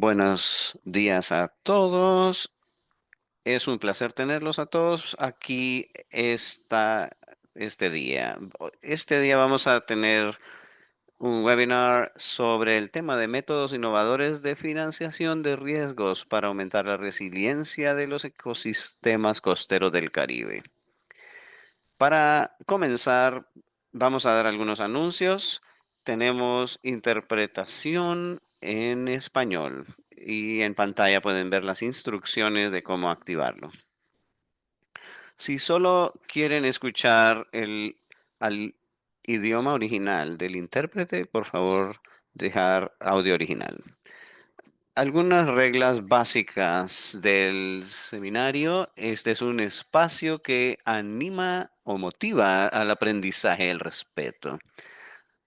Buenos días a todos. Es un placer tenerlos a todos aquí este día. Este día vamos a tener un webinar sobre el tema de métodos innovadores de financiación de riesgos para aumentar la resiliencia de los ecosistemas costeros del Caribe. Para comenzar, vamos a dar algunos anuncios. Tenemos interpretación en español y en pantalla pueden ver las instrucciones de cómo activarlo. Si solo quieren escuchar al idioma original del intérprete, por favor, dejar audio original. Algunas reglas básicas del seminario. Este es un espacio que anima o motiva al aprendizaje y el respeto.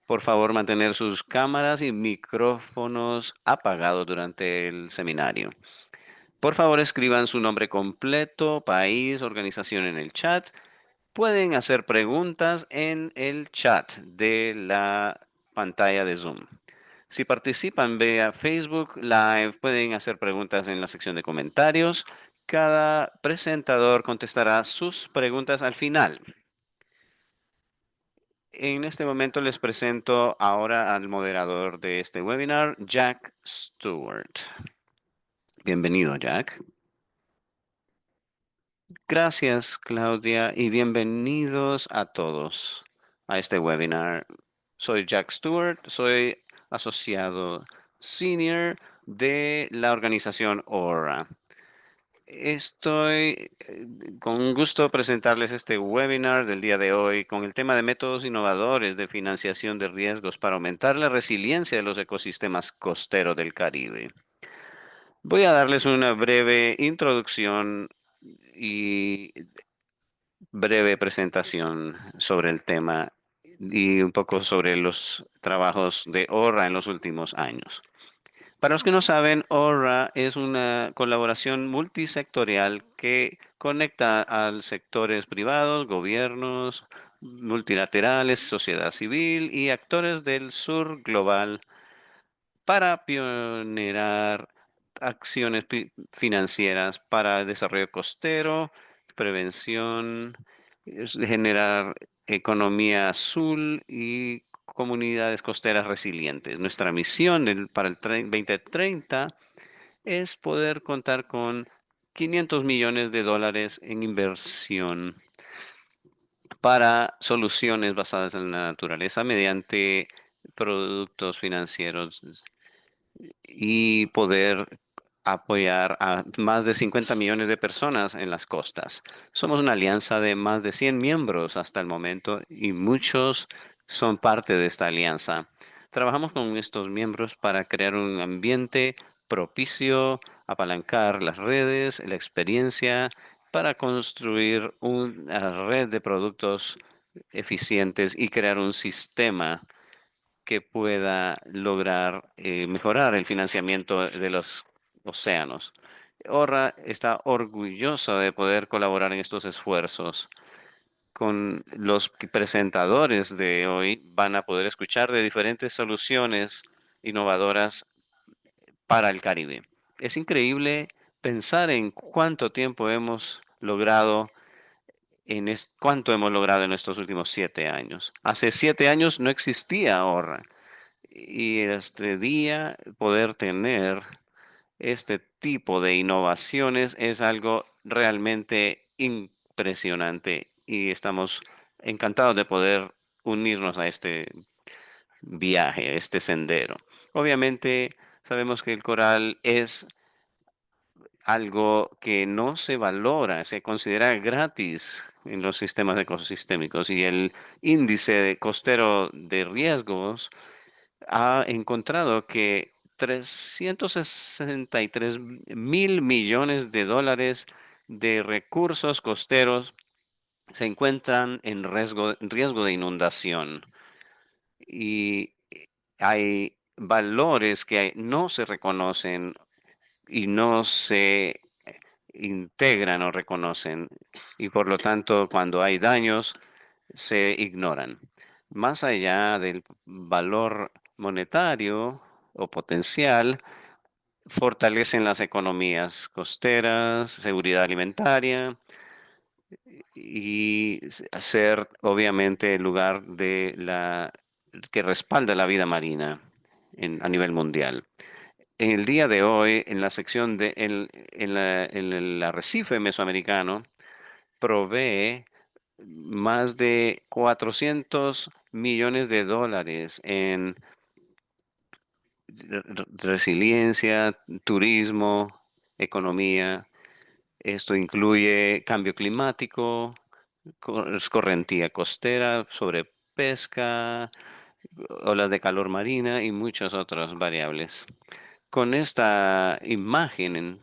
Por favor, mantener sus cámaras y micrófonos apagados durante el seminario. Por favor, escriban su nombre completo, país, organización en el chat. Pueden hacer preguntas en el chat de la pantalla de Zoom. Si participan vía Facebook Live, pueden hacer preguntas en la sección de comentarios. Cada presentador contestará sus preguntas al final. En este momento les presento ahora al moderador de este webinar, Jack Stewart. Bienvenido, Jack. Gracias, Claudia, y bienvenidos a todos a este webinar. Soy Jack Stewart, soy asociado senior de la organización ORA. Estoy con gusto presentarles este webinar del día de hoy con el tema de métodos innovadores de financiación de riesgos para aumentar la resiliencia de los ecosistemas costeros del Caribe. Voy a darles una breve introducción y breve presentación sobre el tema y un poco sobre los trabajos de ORA en los últimos años. Para los que no saben, ORA es una colaboración multisectorial que conecta a sectores privados, gobiernos, multilaterales, sociedad civil y actores del sur global para pionerar acciones financieras para desarrollo costero, prevención, generar economía azul y comunidades costeras resilientes. Nuestra misión para el 2030 es poder contar con $500 millones en inversión para soluciones basadas en la naturaleza mediante productos financieros y poder apoyar a más de 50 millones de personas en las costas. Somos una alianza de más de 100 miembros hasta el momento y muchos son parte de esta alianza. Trabajamos con estos miembros para crear un ambiente propicio, apalancar las redes, la experiencia, para construir una red de productos eficientes y crear un sistema que pueda lograr mejorar el financiamiento de los océanos. ORA está orgulloso de poder colaborar en estos esfuerzos. Con los presentadores de hoy van a poder escuchar de diferentes soluciones innovadoras para el Caribe. Es increíble pensar en cuánto tiempo hemos logrado cuánto hemos logrado en estos últimos 7 años. Hace 7 años no existía ahorra. Y este día poder tener este tipo de innovaciones es algo realmente impresionante y estamos encantados de poder unirnos a este viaje, a este sendero. Obviamente sabemos que el coral es algo que no se valora, se considera gratis en los sistemas ecosistémicos y el índice de costero de riesgos ha encontrado que 363 mil millones de dólares de recursos costeros se encuentran en riesgo de inundación y hay valores que no se reconocen y no se integran o reconocen y por lo tanto cuando hay daños se ignoran. Más allá del valor monetario o potencial, fortalecen las economías costeras, seguridad alimentaria y ser obviamente el lugar de la que respalda la vida marina a nivel mundial. En el día de hoy, en la sección en el arrecife mesoamericano, provee más de 400 millones de dólares en resiliencia, turismo, economía. Esto incluye cambio climático, correntía costera, sobre pesca, olas de calor marina y muchas otras variables. Con esta imagen,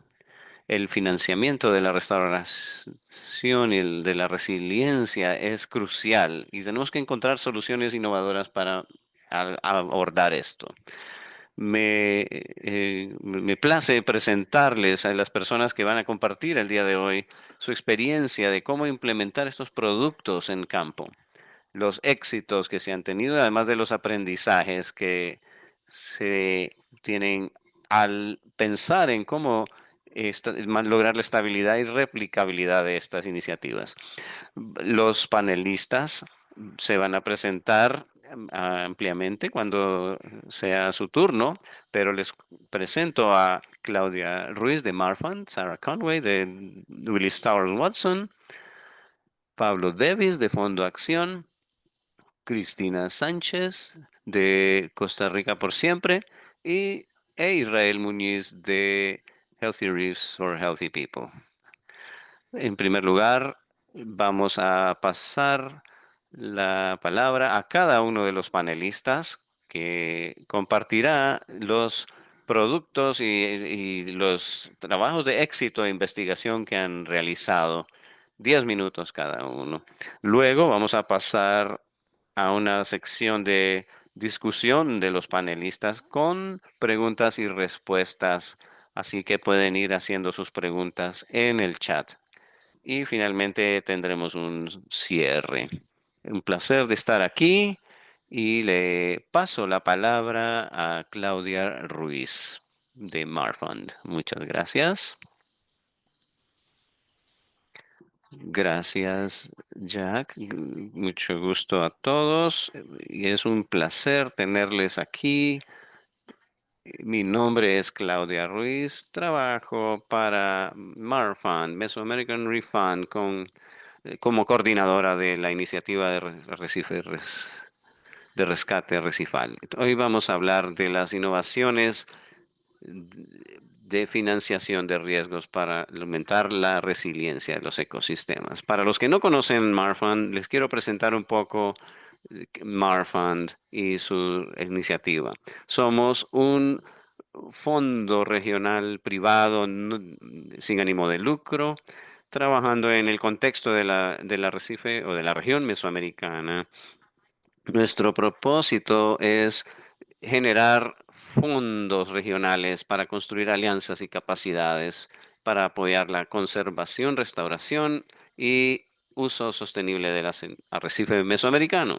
el financiamiento de la restauración y el de la resiliencia es crucial y tenemos que encontrar soluciones innovadoras para abordar esto. Me place presentarles a las personas que van a compartir el día de hoy su experiencia de cómo implementar estos productos en campo, los éxitos que se han tenido, además de los aprendizajes que se tienen al pensar en cómo lograr la estabilidad y replicabilidad de estas iniciativas. Los panelistas se van a presentar ampliamente cuando sea su turno, pero les presento a Claudia Ruiz de Marfan, Sarah Conway de Willis Towers Watson, Pablo Davis de Fondo Acción, Cristina Sánchez de Costa Rica por siempre e Israel Muñiz de Healthy Reefs for Healthy People. En primer lugar, vamos a pasar la palabra a cada uno de los panelistas que compartirá los productos y los trabajos de éxito e investigación que han realizado. 10 minutos cada uno. Luego vamos a pasar a una sección de discusión de los panelistas con preguntas y respuestas, así que pueden ir haciendo sus preguntas en el chat. Y finalmente tendremos un cierre. Un placer de estar aquí y le paso la palabra a Claudia Ruiz de Marfund. Muchas gracias. Gracias, Jack. Mucho gusto a todos. Y es un placer tenerles aquí. Mi nombre es Claudia Ruiz. Trabajo para Marfund, Mesoamerican Refund, como coordinadora de la iniciativa de de rescate recifal. Hoy vamos a hablar de las innovaciones de financiación de riesgos para aumentar la resiliencia de los ecosistemas. Para los que no conocen Marfund, les quiero presentar un poco Marfund y su iniciativa. Somos un fondo regional privado sin ánimo de lucro, trabajando en el contexto del arrecife o de la región mesoamericana. Nuestro propósito es generar fondos regionales para construir alianzas y capacidades para apoyar la conservación, restauración y uso sostenible del arrecife mesoamericano.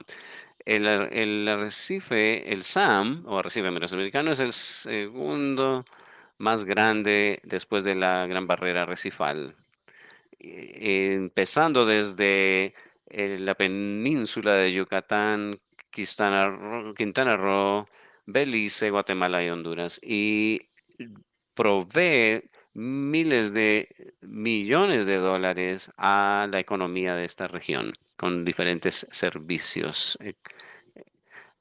El arrecife, el SAM, o arrecife mesoamericano, es el segundo más grande después de la Gran Barrera Arrecifal, empezando desde la península de Yucatán, Quintana Roo, Belice, Guatemala y Honduras, y provee miles de millones de dólares a la economía de esta región con diferentes servicios.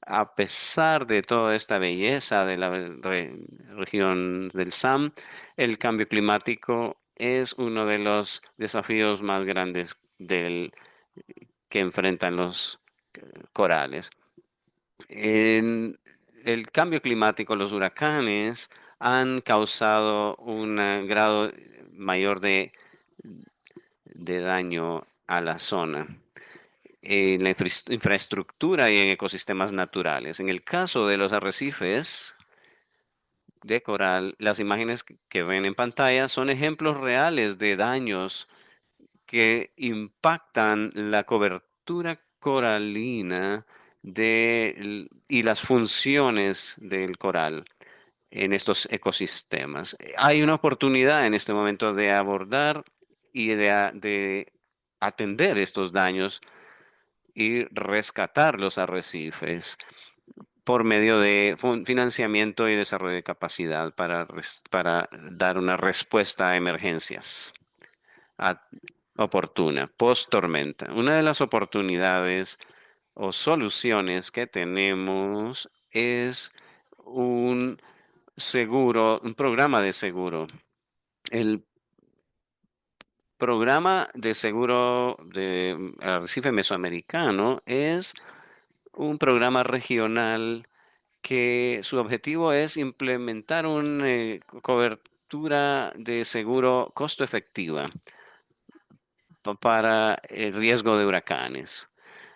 A pesar de toda esta belleza de la región del SAM, el cambio climático es uno de los desafíos más grandes que enfrentan los corales. En el cambio climático, los huracanes han causado un grado mayor de daño a la zona en la infraestructura y en ecosistemas naturales. En el caso de los arrecifes de coral, las imágenes que ven en pantalla son ejemplos reales de daños que impactan la cobertura coralina y las funciones del coral. en estos ecosistemas. Hay una oportunidad en este momento de abordar y de atender estos daños y rescatar los arrecifes por medio de financiamiento y desarrollo de capacidad para dar una respuesta a emergencias a- oportuna, post tormenta. Una de las oportunidades o soluciones que tenemos es un seguro, un programa de seguro. El programa de seguro de Arrecife Mesoamericano es un programa regional que su objetivo es implementar una cobertura de seguro costo efectiva para el riesgo de huracanes,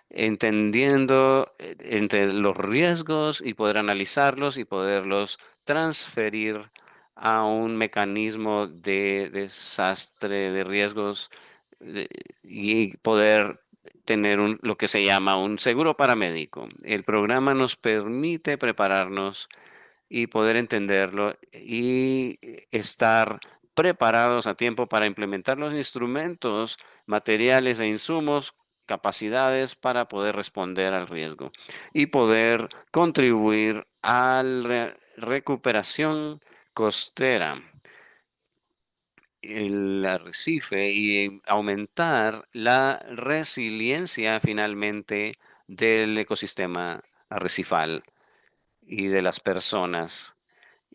entendiendo entre los riesgos y poder analizarlos y poderlos transferir a un mecanismo de desastre de riesgos eh, y poder tener lo que se llama un seguro paramédico. El programa nos permite prepararnos y poder entenderlo y estar preparados a tiempo para implementar los instrumentos, materiales e insumos, capacidades para poder responder al riesgo y poder contribuir a la recuperación costera, el arrecife y aumentar la resiliencia finalmente del ecosistema arrecifal y de las personas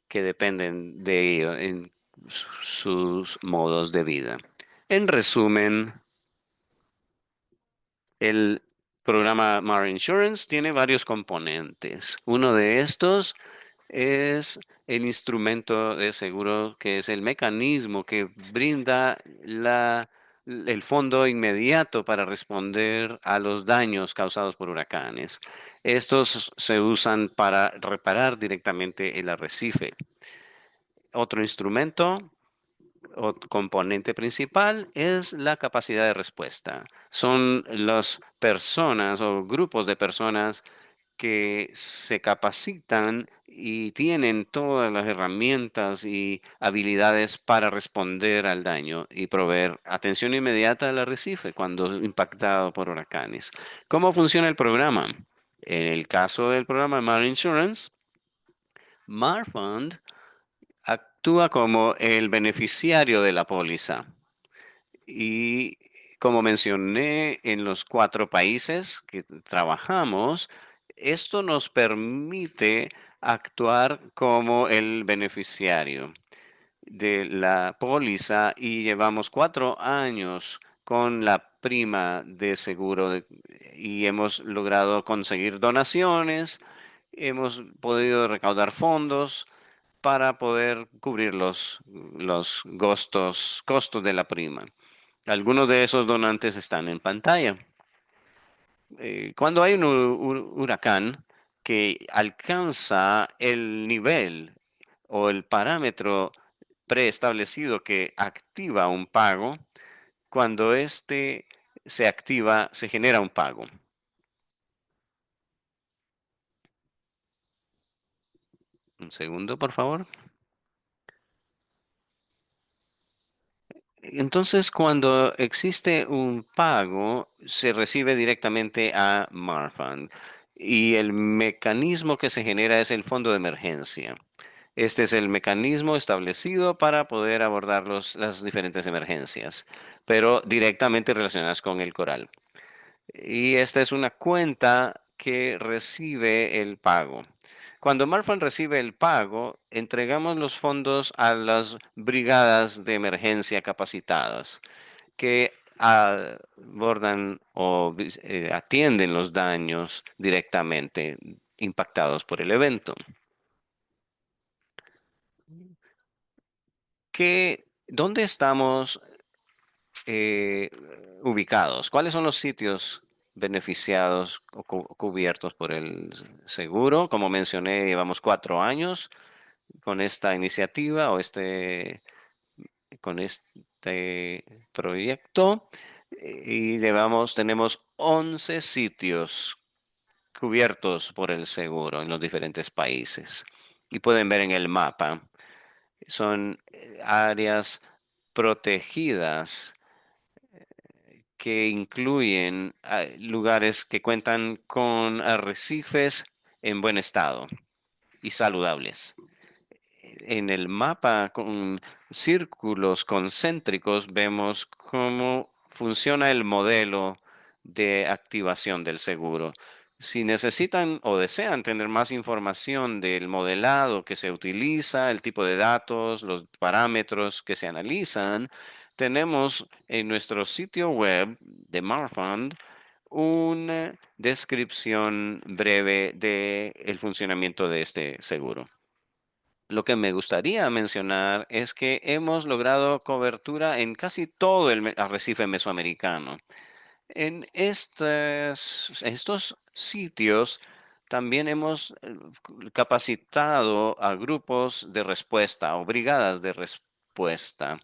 que dependen de ello en sus modos de vida. En resumen, el programa Mar Insurance tiene varios componentes. Uno de estos es el instrumento de seguro, que es el mecanismo que brinda el fondo inmediato para responder a los daños causados por huracanes. Estos se usan para reparar directamente el arrecife. Otro instrumento o componente principal es la capacidad de respuesta. Son las personas o grupos de personas que se capacitan y tienen todas las herramientas y habilidades para responder al daño y proveer atención inmediata al arrecife cuando es impactado por huracanes. ¿Cómo funciona el programa? En el caso del programa Mar Insurance, Marfund actúa como el beneficiario de la póliza. Y como mencioné, en los 4 países que trabajamos, esto nos permite actuar como el beneficiario de la póliza y llevamos 4 años con la prima de seguro y hemos logrado conseguir donaciones, hemos podido recaudar fondos para poder cubrir los costos de la prima. Algunos de esos donantes están en pantalla. Cuando hay un huracán que alcanza el nivel o el parámetro preestablecido que activa un pago, cuando este se activa, se genera un pago. Un segundo, por favor. Entonces, cuando existe un pago, se recibe directamente a Marfund y el mecanismo que se genera es el fondo de emergencia. Este es el mecanismo establecido para poder abordar las diferentes emergencias, pero directamente relacionadas con el coral. Y esta es una cuenta que recibe el pago. Cuando Marfan recibe el pago, entregamos los fondos a las brigadas de emergencia capacitadas que abordan o atienden los daños directamente impactados por el evento. ¿Dónde estamos eh, ubicados? ¿Cuáles son los sitios beneficiados o cubiertos por el seguro? Como mencioné, llevamos 4 años con esta iniciativa o con este proyecto y tenemos 11 sitios cubiertos por el seguro en los diferentes países. Y pueden ver en el mapa, son áreas protegidas que incluyen lugares que cuentan con arrecifes en buen estado y saludables. En el mapa con círculos concéntricos vemos cómo funciona el modelo de activación del seguro. Si necesitan o desean tener más información del modelado que se utiliza, el tipo de datos, los parámetros que se analizan, tenemos en nuestro sitio web de Marfund una descripción breve del funcionamiento de este seguro. Lo que me gustaría mencionar es que hemos logrado cobertura en casi todo el arrecife mesoamericano. En estos sitios también hemos capacitado a grupos de respuesta o brigadas de respuesta,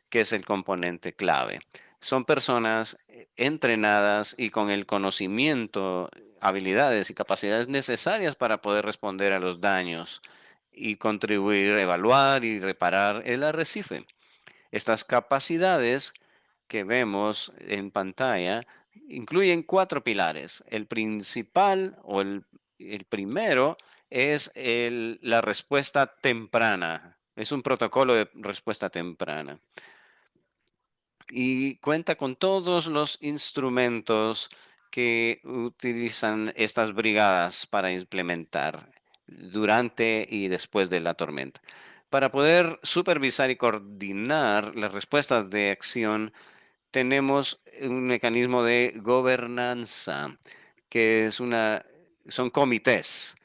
que es el componente clave. Son personas entrenadas y con el conocimiento, habilidades y capacidades necesarias para poder responder a los daños y contribuir, evaluar y reparar el arrecife. Estas capacidades que vemos en pantalla incluyen cuatro pilares. El principal el primero es la respuesta temprana. Es un protocolo de respuesta temprana y cuenta con todos los instrumentos que utilizan estas brigadas para implementar durante y después de la tormenta. Para poder supervisar y coordinar las respuestas de acción, tenemos un mecanismo de gobernanza, que son comités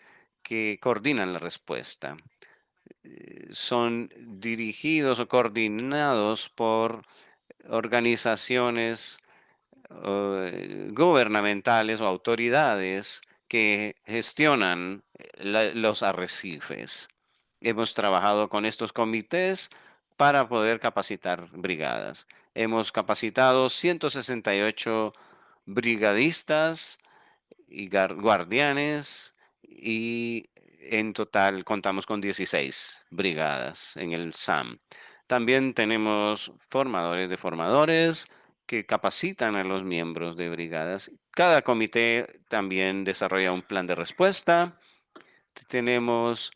que coordinan la respuesta. Son dirigidos o coordinados por organizaciones gubernamentales o autoridades que gestionan los arrecifes. Hemos trabajado con estos comités para poder capacitar brigadas. Hemos capacitado 168 brigadistas y guardianes y en total contamos con 16 brigadas en el SAM. También tenemos formadores de formadores que capacitan a los miembros de brigadas. Cada comité también desarrolla un plan de respuesta. Tenemos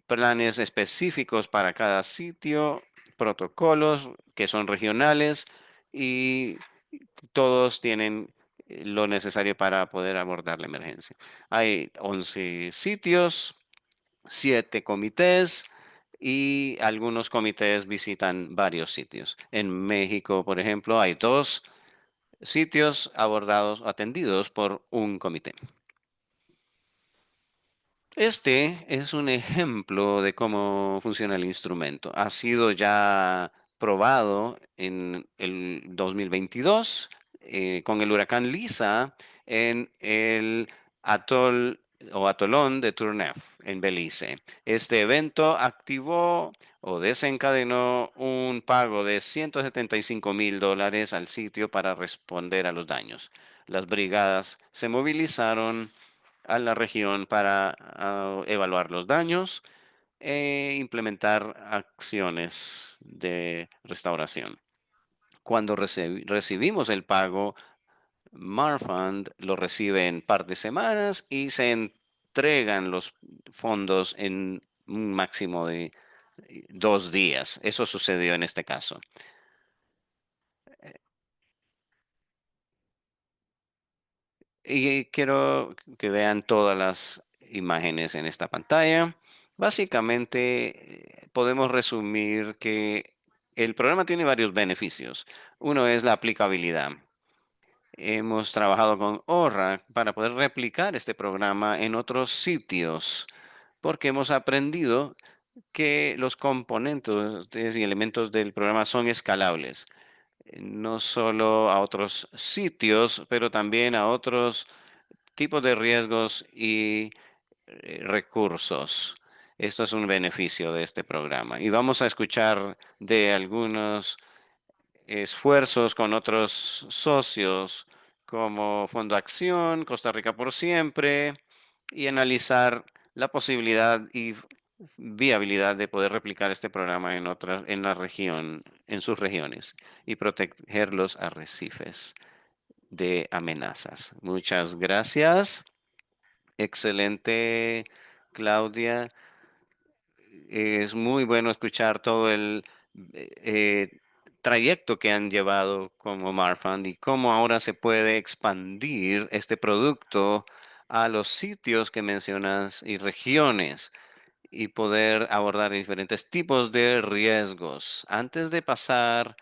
planes específicos para cada sitio, protocolos que son regionales y todos tienen lo necesario para poder abordar la emergencia. Hay 11 sitios, 7 comités y algunos comités visitan varios sitios. En México, por ejemplo, hay 2 sitios abordados, atendidos por un comité. Este es un ejemplo de cómo funciona el instrumento. Ha sido ya probado en el 2022 con el huracán Lisa en el atol o atolón de Turneuf en Belice. Este evento activó o desencadenó un pago de $175,000 al sitio para responder a los daños. Las brigadas se movilizaron a la región para evaluar los daños e implementar acciones de restauración. Cuando recibimos el pago, Marfund lo recibe en par de semanas y se entregan los fondos en un máximo de 2 días. Eso sucedió en este caso. Y quiero que vean todas las imágenes en esta pantalla. Básicamente, podemos resumir que el programa tiene varios beneficios. Uno es la aplicabilidad. Hemos trabajado con ORRA para poder replicar este programa en otros sitios, porque hemos aprendido que los componentes y elementos del programa son escalables, no solo a otros sitios, pero también a otros tipos de riesgos y recursos. Esto es un beneficio de este programa. Y vamos a escuchar de algunos esfuerzos con otros socios como Fondo Acción, Costa Rica por Siempre, y analizar la posibilidad y viabilidad de poder replicar este programa en la región, en sus regiones y proteger los arrecifes de amenazas. Muchas gracias. Excelente, Claudia. Es muy bueno escuchar todo el trayecto que han llevado como Marfund y cómo ahora se puede expandir este producto a los sitios que mencionas y regiones y poder abordar diferentes tipos de riesgos. Antes de pasar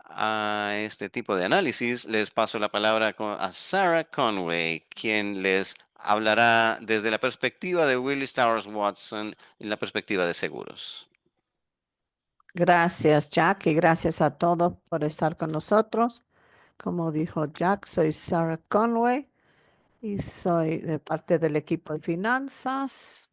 a este tipo de análisis, les paso la palabra a Sarah Conway, quien les hablará desde la perspectiva de Willis Towers Watson y la perspectiva de seguros. Gracias, Jack, y gracias a todos por estar con nosotros. Como dijo Jack, soy Sarah Conway y soy de parte del equipo de finanzas.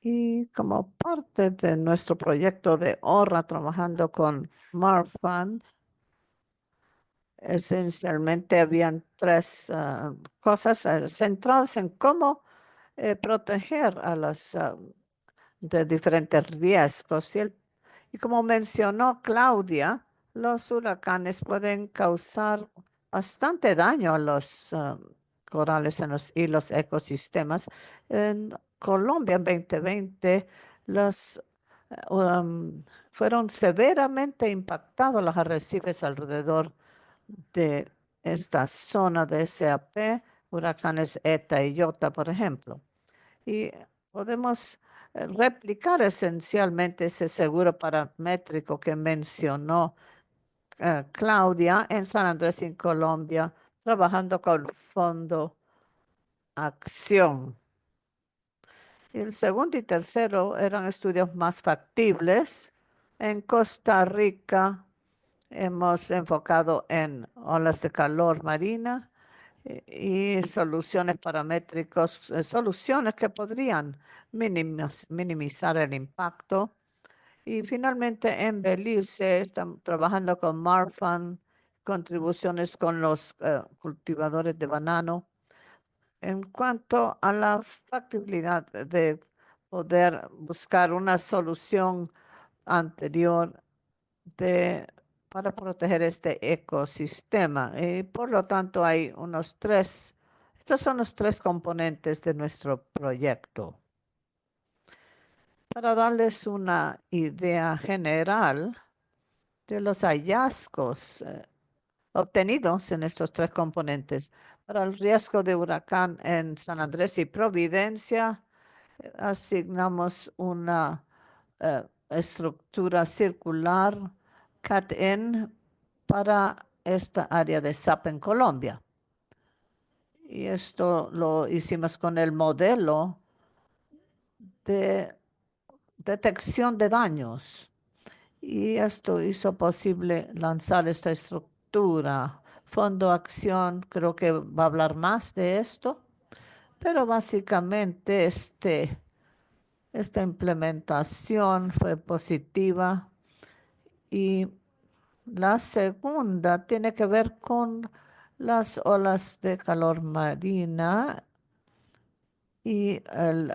Y como parte de nuestro proyecto de ahorra trabajando con Marfund, esencialmente habían tres cosas centradas en cómo proteger a las de diferentes riesgos. Y como mencionó Claudia, los huracanes pueden causar bastante daño a los corales y los ecosistemas. En Colombia en 2020, los fueron severamente impactados los arrecifes alrededor de esta zona de SAP, huracanes ETA y IOTA, por ejemplo. Y podemos replicar esencialmente ese seguro paramétrico que mencionó Claudia en San Andrés, en Colombia, trabajando con Fondo Acción. Y el segundo y tercero eran estudios más factibles. En Costa Rica hemos enfocado en olas de calor marina y soluciones paramétricos, soluciones que podrían minimizar el impacto. Y finalmente en Belice están trabajando con Marfan, contribuciones con los cultivadores de banano. En cuanto a la factibilidad de poder buscar una solución anterior de, para proteger este ecosistema. Y por lo tanto hay estos son los tres componentes de nuestro proyecto. Para darles una idea general de los hallazgos obtenidos en estos tres componentes, para el riesgo de huracán en San Andrés y Providencia, asignamos una estructura circular CAT-N para esta área de SAP en Colombia. Y esto lo hicimos con el modelo de detección de daños. Y esto hizo posible lanzar esta estructura. Fondo Acción creo que va a hablar más de esto, pero básicamente esta implementación fue positiva. Y la segunda tiene que ver con las olas de calor marina y el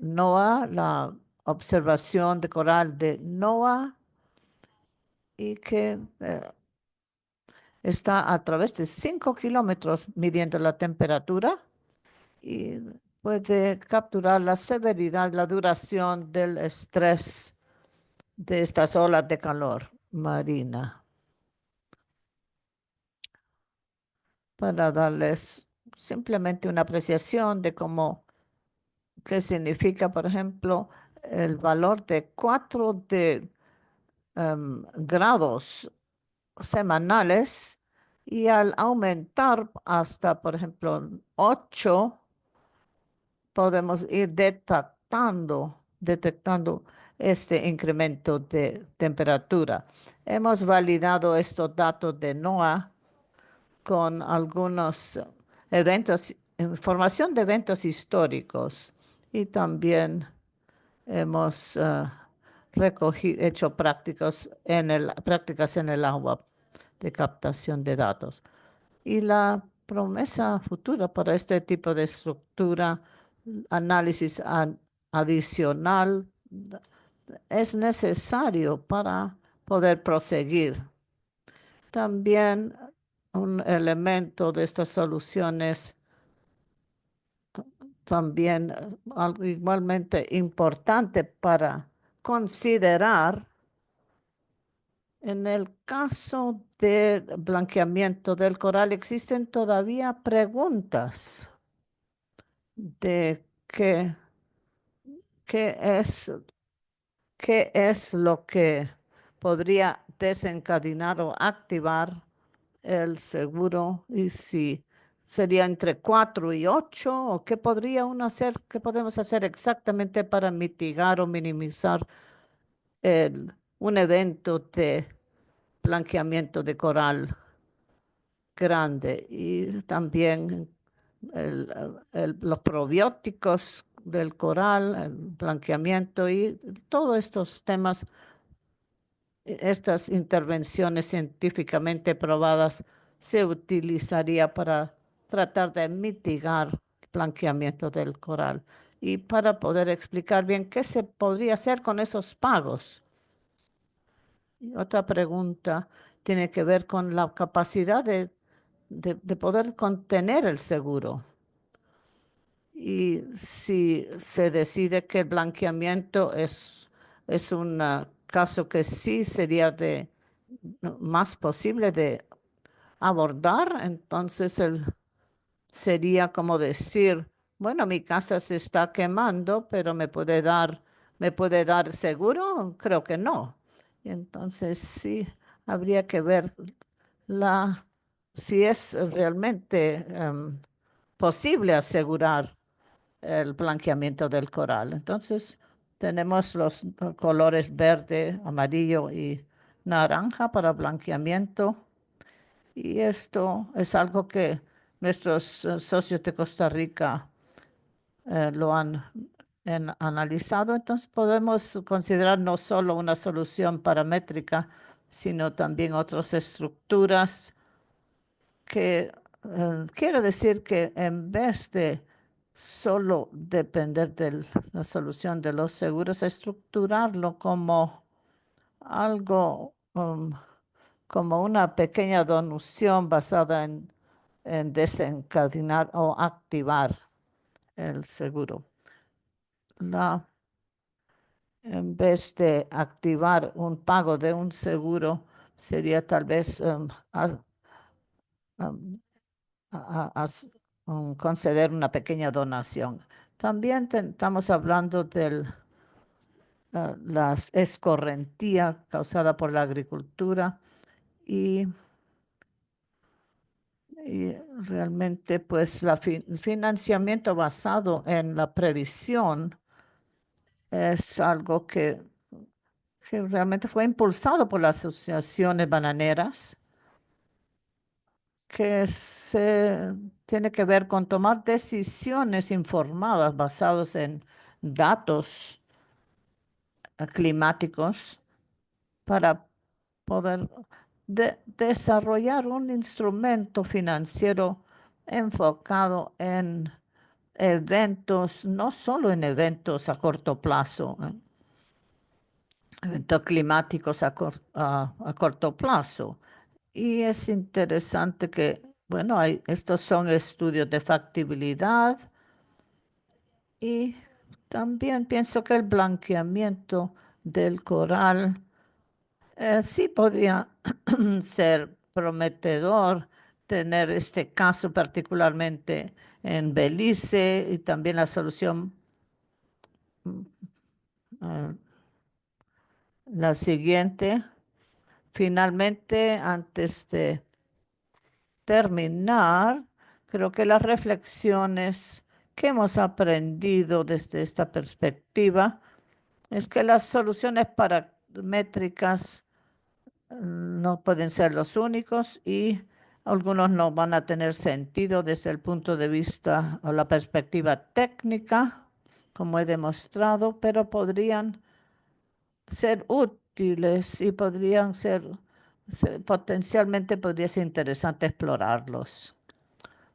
NOAA, la observación de coral de NOAA, y que está a través de 5 kilómetros midiendo la temperatura y puede capturar la severidad, la duración del estrés de estas olas de calor marina. Para darles simplemente una apreciación de qué significa, por ejemplo, el valor de 4 grados semanales y al aumentar hasta, por ejemplo, 8, podemos ir detectando este incremento de temperatura. Hemos validado estos datos de NOAA con algunos eventos, información de eventos históricos y también hemos hecho prácticas en el agua de captación de datos. Y la promesa futura para este tipo de estructura, análisis adicional es necesario para poder proseguir. También un elemento de estas soluciones, también algo igualmente importante para considerar en el caso del blanqueamiento del coral, existen todavía preguntas de qué es, qué es lo que podría desencadenar o activar el seguro y si sería entre 4 y 8 o qué podría uno hacer, qué podemos hacer exactamente para mitigar o minimizar un evento de blanqueamiento de coral grande y también los probióticos del coral, el blanqueamiento y todos estos temas, estas intervenciones científicamente probadas se utilizaría para tratar de mitigar el blanqueamiento del coral y para poder explicar bien qué se podría hacer con esos pagos. Y otra pregunta tiene que ver con la capacidad de poder contener el seguro. Y si se decide que el blanqueamiento es un caso que sí sería más posible de abordar, entonces sería como decir, bueno, mi casa se está quemando, pero me puede dar seguro? Creo que no. Y entonces sí, habría que ver la, si es realmente posible asegurar el blanqueamiento del coral. Entonces, tenemos los colores verde, amarillo y naranja para blanqueamiento. Y esto es algo que nuestros socios de Costa Rica lo han analizado. Entonces, podemos considerar no solo una solución paramétrica, sino también otras estructuras que quiero decir que en vez de solo depender de la solución de los seguros, estructurarlo como algo, como una pequeña donación basada en desencadenar o activar el seguro. En vez de activar un pago de un seguro, sería tal vez um, a conceder una pequeña donación. También estamos hablando de la escorrentía causada por la agricultura y, y realmente pues el financiamiento basado en la previsión es algo que realmente fue impulsado por las asociaciones bananeras que se tiene que ver con tomar decisiones informadas basadas en datos climáticos para poder desarrollar un instrumento financiero enfocado en eventos, no solo en eventos a corto plazo, eventos climáticos a corto plazo. Y es interesante que, bueno, estos son estudios de factibilidad y también pienso que el blanqueamiento del coral sí podría ser prometedor tener este caso particularmente en Belice y también la solución, eh, la siguiente. Finalmente, antes de terminar, creo que las reflexiones que hemos aprendido desde esta perspectiva es que las soluciones paramétricas no pueden ser los únicos y algunos no van a tener sentido desde el punto de vista o la perspectiva técnica, como he demostrado, pero podrían ser útiles y potencialmente podría ser interesante explorarlos.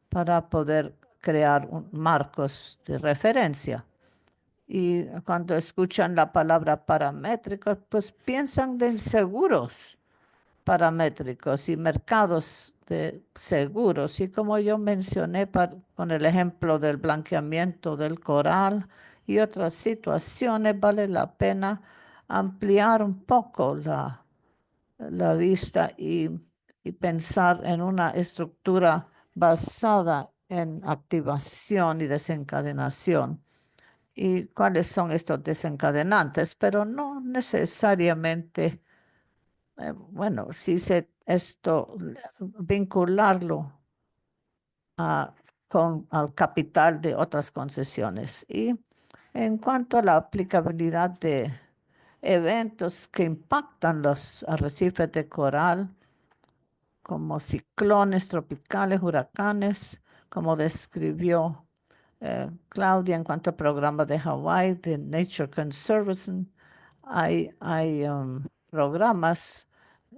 para poder crear marcos de referencia. Y cuando escuchan la palabra paramétricos, pues piensan de seguros paramétricos y mercados de seguros. Y como yo mencioné con el ejemplo del blanqueamiento del coral y otras situaciones, vale la pena ampliar un poco la vista y pensar en una estructura basada en activación y desencadenación. ¿Y cuáles son estos desencadenantes? Pero no necesariamente, bueno, si se esto vincularlo a- al capital de otras concesiones. Y en cuanto a la aplicabilidad de eventos que impactan los arrecifes de coral, como ciclones tropicales, huracanes, como describió Claudia en cuanto al programa de Hawái de Nature Conservancy. Hay programas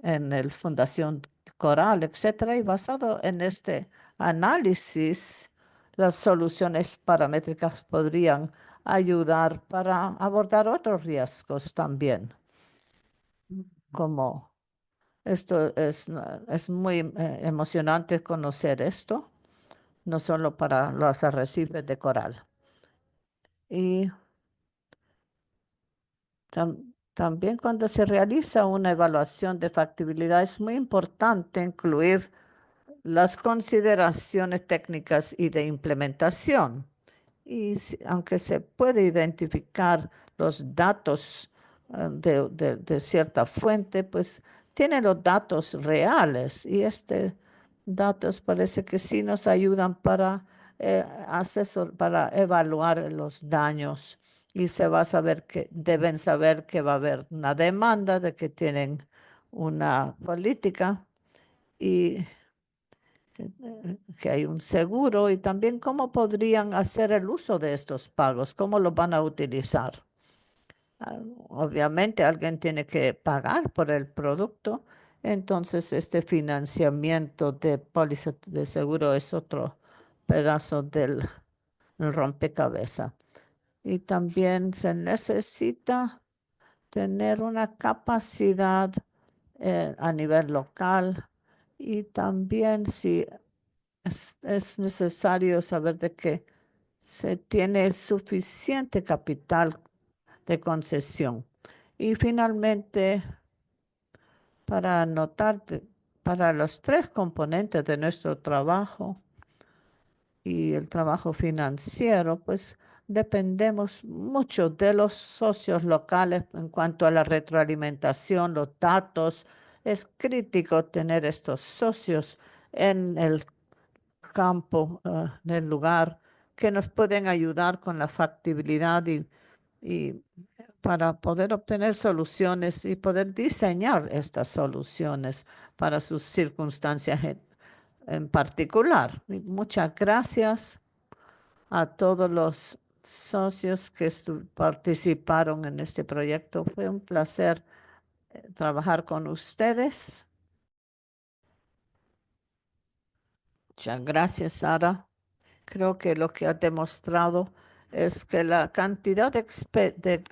en el Fundación Coral, etcétera, y basado en este análisis, las soluciones paramétricas podrían ayudar para abordar otros riesgos también, como esto es muy emocionante conocer esto, no solo para los arrecifes de coral. Y también cuando se realiza una evaluación de factibilidad es muy importante incluir las consideraciones técnicas y de implementación. Y aunque se puede identificar los datos de cierta fuente, pues tiene los datos reales y este datos parece que sí nos ayudan para para evaluar los daños y se va a saber que deben saber que va a haber una demanda, de que tienen una política y que hay un seguro y también cómo podrían hacer el uso de estos pagos, cómo los van a utilizar. Obviamente alguien tiene que pagar por el producto, entonces este financiamiento de póliza de seguro es otro pedazo del rompecabezas. Y también se necesita tener una capacidad a nivel local y también si es necesario saber de que se tiene suficiente capital de concesión. Y finalmente, para anotar, para los tres componentes de nuestro trabajo y el trabajo financiero, pues dependemos mucho de los socios locales en cuanto a la retroalimentación, los datos. Es crítico tener estos socios en el campo, en el lugar, que nos pueden ayudar con la factibilidad y para poder obtener soluciones y poder diseñar estas soluciones para sus circunstancias en particular. Y muchas gracias a todos los socios que participaron en este proyecto. Fue un placer trabajar con ustedes. Muchas gracias, Sara. Creo que lo que ha demostrado es que la cantidad de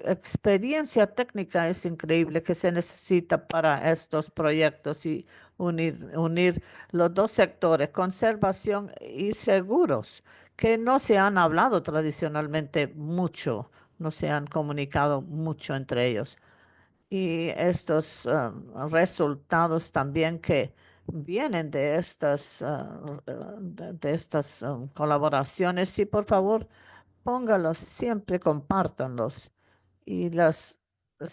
experiencia técnica es increíble que se necesita para estos proyectos y unir los dos sectores, conservación y seguros, que no se han hablado tradicionalmente mucho, no se han comunicado mucho entre ellos. Y estos resultados también que vienen de de estas colaboraciones, sí, por favor, póngalos siempre, compártanlos. Y es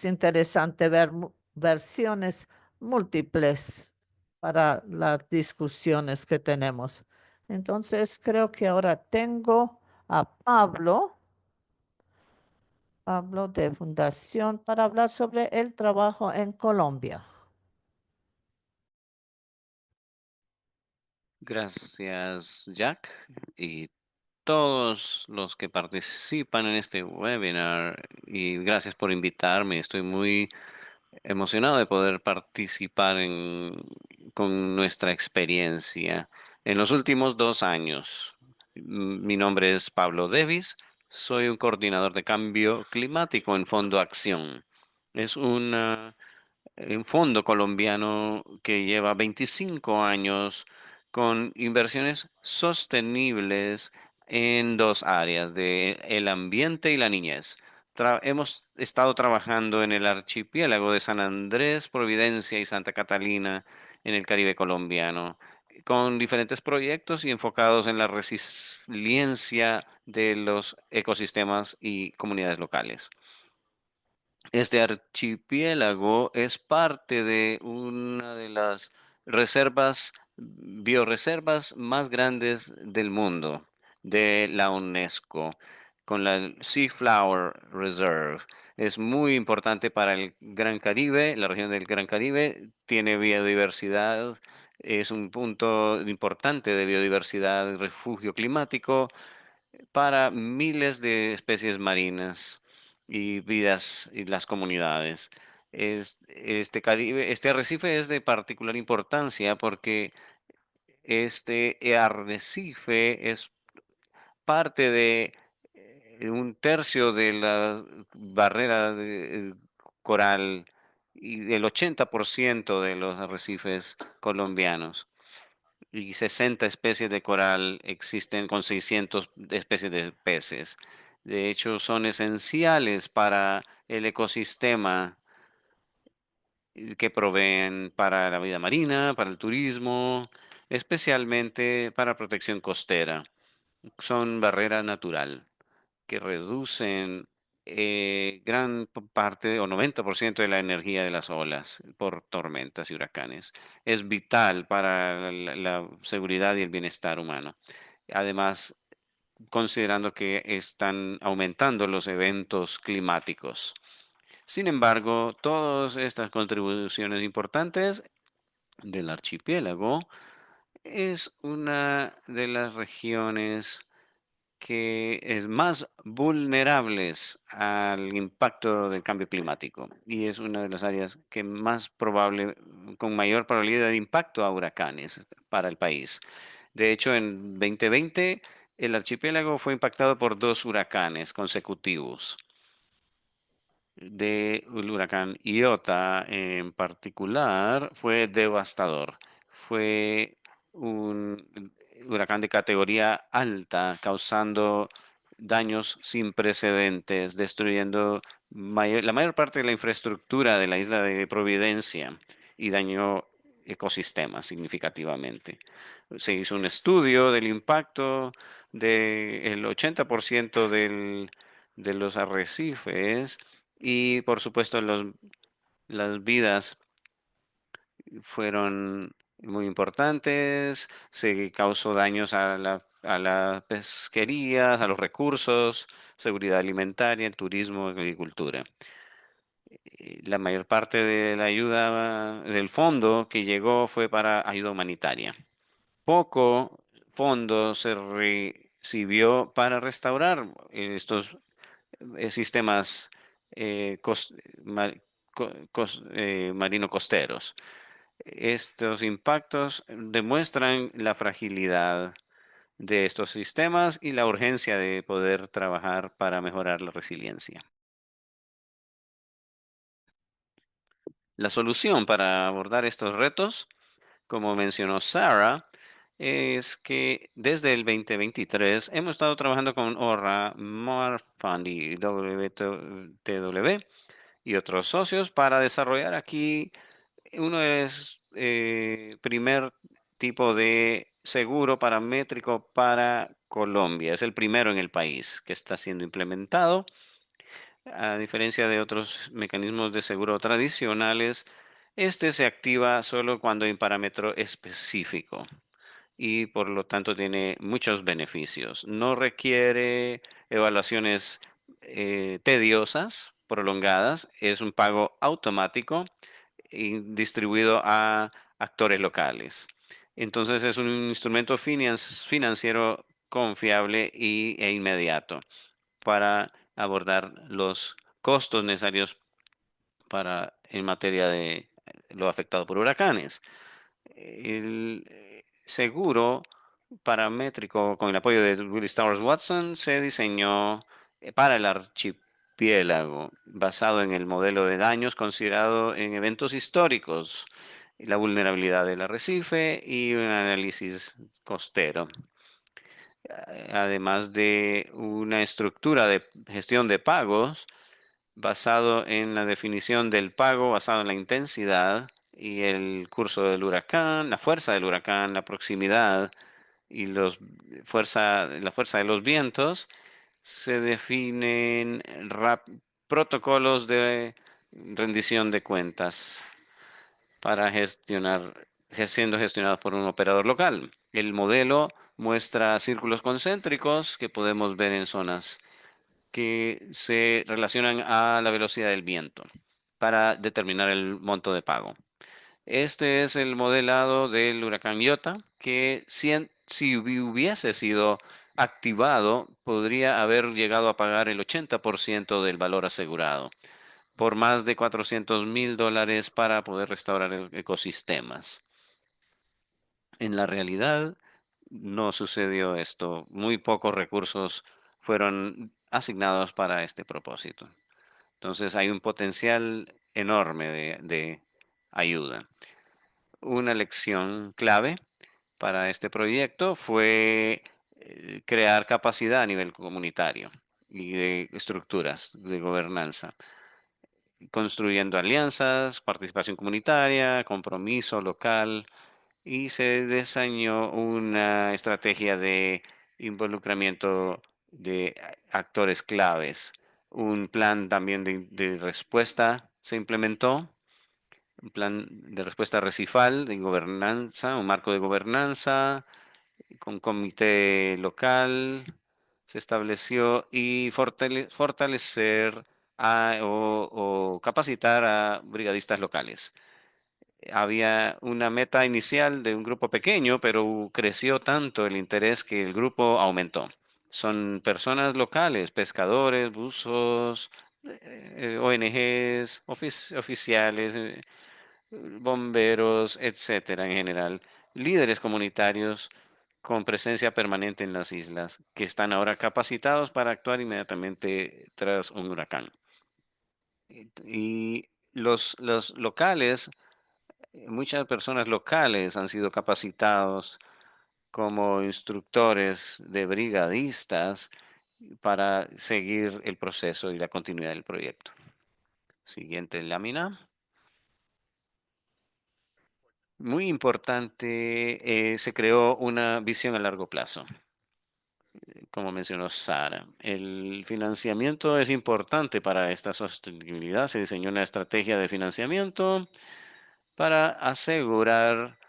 interesante ver versiones múltiples para las discusiones que tenemos. Entonces, creo que ahora tengo a Pablo de Fundación para hablar sobre el trabajo en Colombia. Gracias, Jack, y todos los que participan en este webinar. Y gracias por invitarme. Estoy muy emocionado de poder participar con nuestra experiencia. En los últimos 2 años, mi nombre es Pablo Davis, soy un coordinador de cambio climático en Fondo Acción. Es un fondo colombiano que lleva 25 años con inversiones sostenibles en dos áreas, de el ambiente y la niñez. Hemos estado trabajando en el archipiélago de San Andrés, Providencia y Santa Catalina en el Caribe colombiano, con diferentes proyectos y enfocados en la resiliencia de los ecosistemas y comunidades locales. Este archipiélago es parte de una de las bioreservas más grandes del mundo, de la UNESCO, con la Sea Flower Reserve. Es muy importante para el Gran Caribe, la región del Gran Caribe tiene biodiversidad, es un punto importante de biodiversidad, refugio climático para miles de especies marinas y vidas y las comunidades. Este arrecife es de particular importancia porque este arrecife es parte de un tercio de la barrera de coral y del 80% de los arrecifes colombianos y 60 especies de coral existen con 600 especies de peces. De hecho, son esenciales para el ecosistema que proveen para la vida marina, para el turismo, especialmente para protección costera. Son barrera natural que reducen gran parte o 90% de la energía de las olas por tormentas y huracanes. Es vital para la seguridad y el bienestar humano. Además, considerando que están aumentando los eventos climáticos. Sin embargo, todas estas contribuciones importantes del archipiélago es una de las regiones que es más vulnerables al impacto del cambio climático y es una de las áreas que más probable, con mayor probabilidad de impacto a huracanes para el país. De hecho, en 2020 el archipiélago fue impactado por dos huracanes consecutivos. El huracán Iota en particular fue devastador. Fue un huracán de categoría alta, causando daños sin precedentes, destruyendo la mayor parte de la infraestructura de la isla de Providencia y dañó ecosistemas significativamente. Se hizo un estudio del impacto del 80% de los arrecifes y por supuesto las vidas fueron muy importantes, se causó daños a las pesquerías, a los recursos, seguridad alimentaria, el turismo, agricultura. La mayor parte de la ayuda del fondo que llegó fue para ayuda humanitaria. Poco fondo se recibió para restaurar estos sistemas marino-costeros. Estos impactos demuestran la fragilidad de estos sistemas y la urgencia de poder trabajar para mejorar la resiliencia. La solución para abordar estos retos, como mencionó Sarah, es que desde el 2023 hemos estado trabajando con ORRA, Fund y WTW y otros socios para desarrollar aquí uno es primer tipo de seguro paramétrico para Colombia. Es el primero en el país que está siendo implementado. A diferencia de otros mecanismos de seguro tradicionales, este se activa solo cuando hay un parámetro específico y por lo tanto tiene muchos beneficios. No requiere evaluaciones tediosas, prolongadas, es un pago automático y distribuido a actores locales. Entonces es un instrumento financiero confiable e inmediato para abordar los costos necesarios en materia de lo afectado por huracanes. El seguro paramétrico con el apoyo de Willis Towers Watson se diseñó para el archipiélago, basado en el modelo de daños considerado en eventos históricos, la vulnerabilidad del arrecife y un análisis costero, además de una estructura de gestión de pagos basado en la definición del pago, basado en la intensidad y el curso del huracán, la fuerza del huracán, la proximidad y la fuerza de los vientos. Se definen protocolos de rendición de cuentas para siendo gestionados por un operador local. El modelo muestra círculos concéntricos que podemos ver en zonas que se relacionan a la velocidad del viento para determinar el monto de pago. Este es el modelado del huracán Iota, que si hubiese sido activado, podría haber llegado a pagar el 80% del valor asegurado, por más de $400,000 para poder restaurar ecosistemas. En la realidad, no sucedió esto. Muy pocos recursos fueron asignados para este propósito. Entonces hay un potencial enorme de ayuda. Una lección clave para este proyecto fue crear capacidad a nivel comunitario y de estructuras de gobernanza, construyendo alianzas, participación comunitaria, compromiso local, y se diseñó una estrategia de involucramiento de actores claves. Un plan también de respuesta se implementó, un plan de respuesta recifal, de gobernanza, un marco de gobernanza, con comité local se estableció y fortalecer o capacitar a brigadistas locales. Había una meta inicial de un grupo pequeño, pero creció tanto el interés que el grupo aumentó. Son personas locales, pescadores, buzos, ONGs, oficiales, bomberos, etcétera, en general, líderes comunitarios con presencia permanente en las islas, que están ahora capacitados para actuar inmediatamente tras un huracán. Y los locales, muchas personas locales han sido capacitados como instructores de brigadistas para seguir el proceso y la continuidad del proyecto. Siguiente lámina. Muy importante, se creó una visión a largo plazo, como mencionó Sara. El financiamiento es importante para esta sostenibilidad. Se diseñó una estrategia de financiamiento para asegurar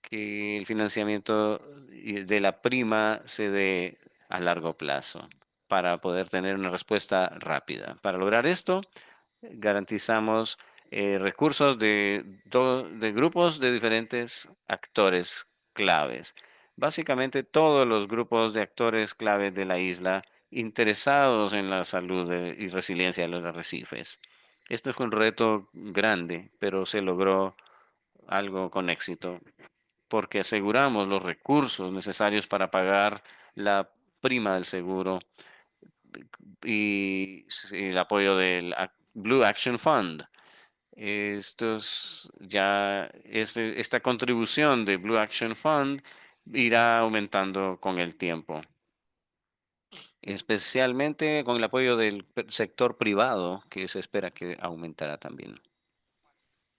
que el financiamiento de la prima se dé a largo plazo para poder tener una respuesta rápida. Para lograr esto, garantizamos recursos de grupos de diferentes actores claves. Básicamente todos los grupos de actores claves de la isla interesados en la salud y resiliencia de los arrecifes. Esto fue un reto grande, pero se logró algo con éxito porque aseguramos los recursos necesarios para pagar la prima del seguro y el apoyo del Blue Action Fund. Esta contribución de Blue Action Fund irá aumentando con el tiempo, especialmente con el apoyo del sector privado, que se espera que aumentará también.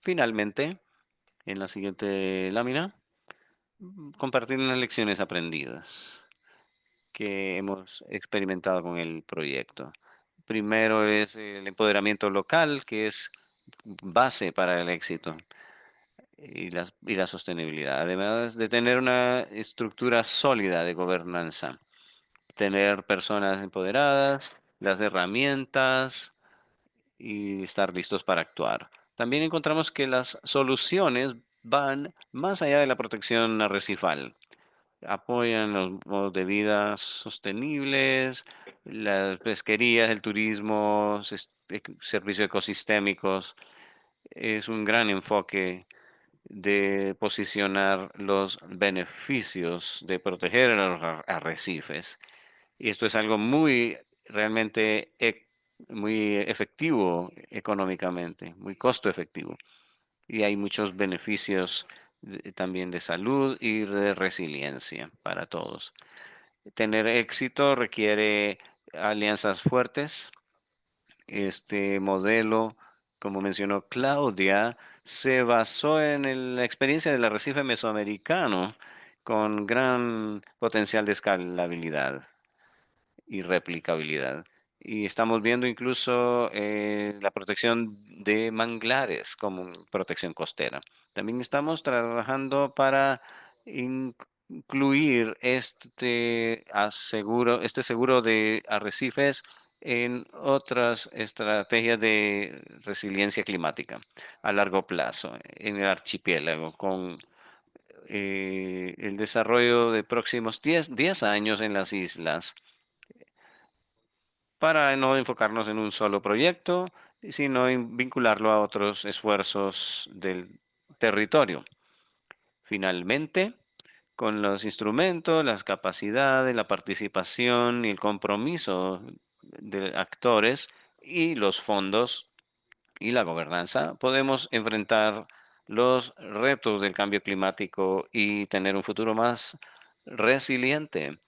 Finalmente, en la siguiente lámina, compartir unas lecciones aprendidas que hemos experimentado con el proyecto. Primero es el empoderamiento local, que es base para el éxito y la sostenibilidad. Además de tener una estructura sólida de gobernanza, tener personas empoderadas, las herramientas y estar listos para actuar. También encontramos que las soluciones van más allá de la protección arrecifal. Apoyan los modos de vida sostenibles, las pesquerías, el turismo, servicios ecosistémicos. Es un gran enfoque de posicionar los beneficios de proteger a los arrecifes. Y esto es algo muy realmente muy efectivo económicamente, muy costo efectivo. Y hay muchos beneficios también de salud y de resiliencia para todos. Tener éxito requiere alianzas fuertes. Este modelo, como mencionó Claudia, se basó en la experiencia del arrecife mesoamericano con gran potencial de escalabilidad y replicabilidad. Y estamos viendo incluso la protección de manglares como protección costera. También estamos trabajando para incluir este seguro de arrecifes en otras estrategias de resiliencia climática a largo plazo en el archipiélago, con el desarrollo de próximos 10 años en las islas para no enfocarnos en un solo proyecto, sino en vincularlo a otros esfuerzos del territorio. Finalmente, con los instrumentos, las capacidades, la participación y el compromiso de actores y los fondos y la gobernanza, podemos enfrentar los retos del cambio climático y tener un futuro más resiliente.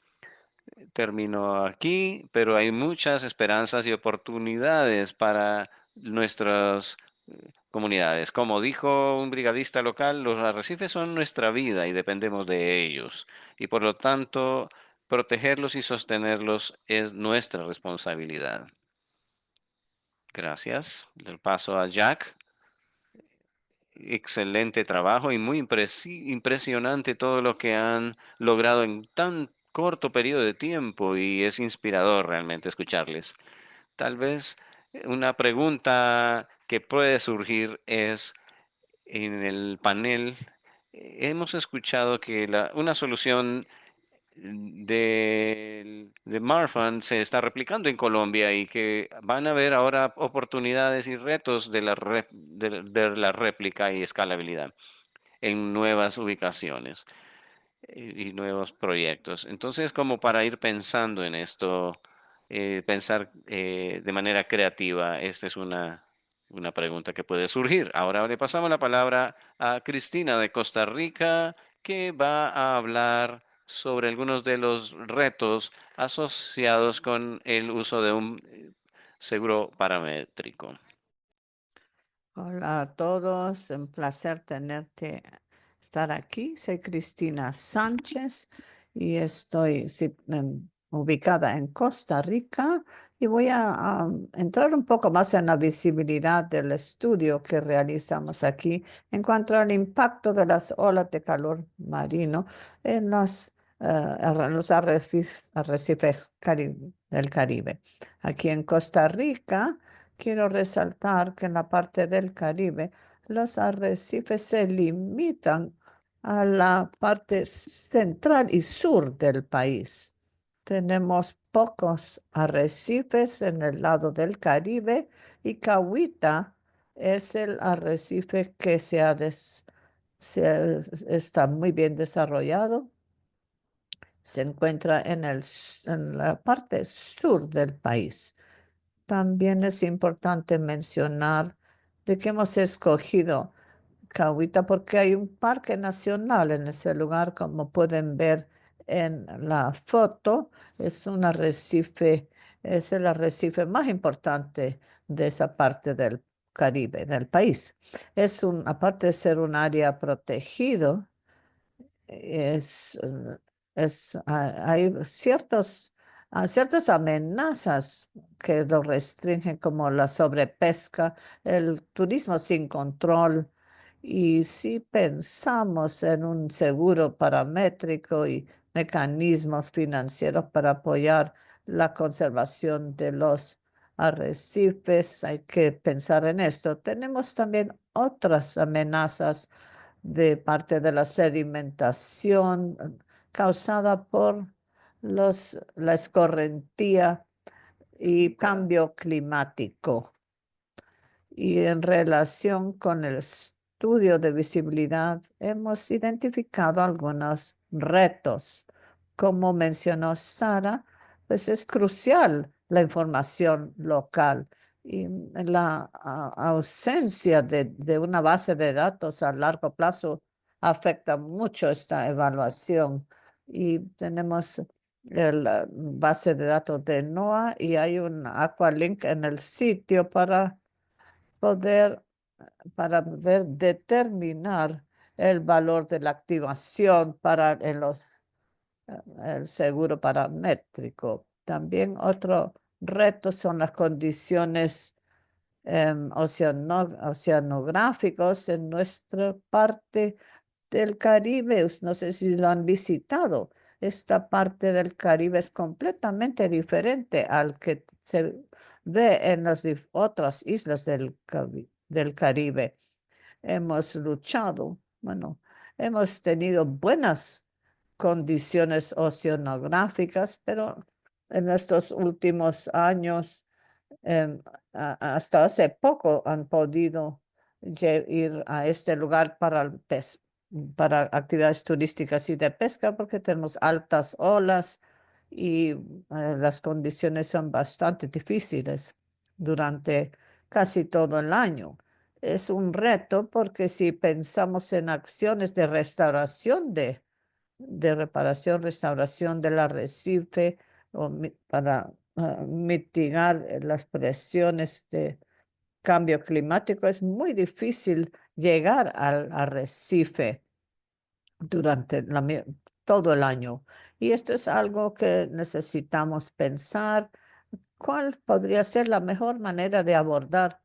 Termino aquí, pero hay muchas esperanzas y oportunidades para nuestras comunidades. Como dijo un brigadista local, los arrecifes son nuestra vida y dependemos de ellos. Y por lo tanto, protegerlos y sostenerlos es nuestra responsabilidad. Gracias. Le paso a Jack. Excelente trabajo y muy impresionante todo lo que han logrado en tan corto periodo de tiempo y es inspirador realmente escucharles. Tal vez una pregunta que puede surgir es en el panel, hemos escuchado que una solución de Marfan se está replicando en Colombia y que van a haber ahora oportunidades y retos de la réplica y escalabilidad en nuevas ubicaciones y nuevos proyectos. Entonces, como para ir pensando en esto, pensar de manera creativa, esta es una pregunta que puede surgir. Ahora le pasamos la palabra a Cristina de Costa Rica, que va a hablar sobre algunos de los retos asociados con el uso de un seguro paramétrico. Hola a todos, un placer estar aquí. Soy Cristina Sánchez y estoy ubicada en Costa Rica y voy a entrar un poco más en la visibilidad del estudio que realizamos aquí en cuanto al impacto de las olas de calor marino en los arrecifes del Caribe. Aquí en Costa Rica. Quiero resaltar que en la parte del Caribe los arrecifes se limitan a la parte central y sur del país. Tenemos pocos arrecifes en el lado del Caribe y Cahuita es el arrecife que está muy bien desarrollado. Se encuentra en la parte sur del país. También es importante mencionar de que hemos escogido Cahuita porque hay un parque nacional en ese lugar, como pueden ver en la foto. Es un arrecife, es el arrecife más importante de esa parte del Caribe, del país. Aparte de ser un área protegido, es, hay ciertas amenazas que lo restringen, como la sobrepesca, el turismo sin control. Y si pensamos en un seguro paramétrico y mecanismos financieros para apoyar la conservación de los arrecifes, hay que pensar en esto. Tenemos también otras amenazas de parte de la sedimentación causada por la escorrentía y cambio climático. Y en relación con estudio de visibilidad hemos identificado algunos retos. Como mencionó Sara, pues es crucial la información local y la ausencia de una base de datos a largo plazo afecta mucho esta evaluación. Y tenemos la base de datos de NOAA y hay un Aqualink en el sitio poder, para poder determinar el valor de la activación para el seguro paramétrico. También otro reto son las condiciones oceanográficos en nuestra parte del Caribe. No sé si lo han visitado. Esta parte del Caribe es completamente diferente al que se ve en las otras islas del Caribe. Hemos luchado, bueno, hemos tenido buenas condiciones oceanográficas, pero en estos últimos años, em, hasta hace poco han podido ir a este lugar para actividades turísticas y de pesca porque tenemos altas olas y las condiciones son bastante difíciles durante casi todo el año. Es un reto porque si pensamos en acciones de restauración de reparación, restauración del arrecife para mitigar las presiones de cambio climático, es muy difícil llegar al arrecife durante todo el año. Y esto es algo que necesitamos pensar. ¿Cuál podría ser la mejor manera de abordar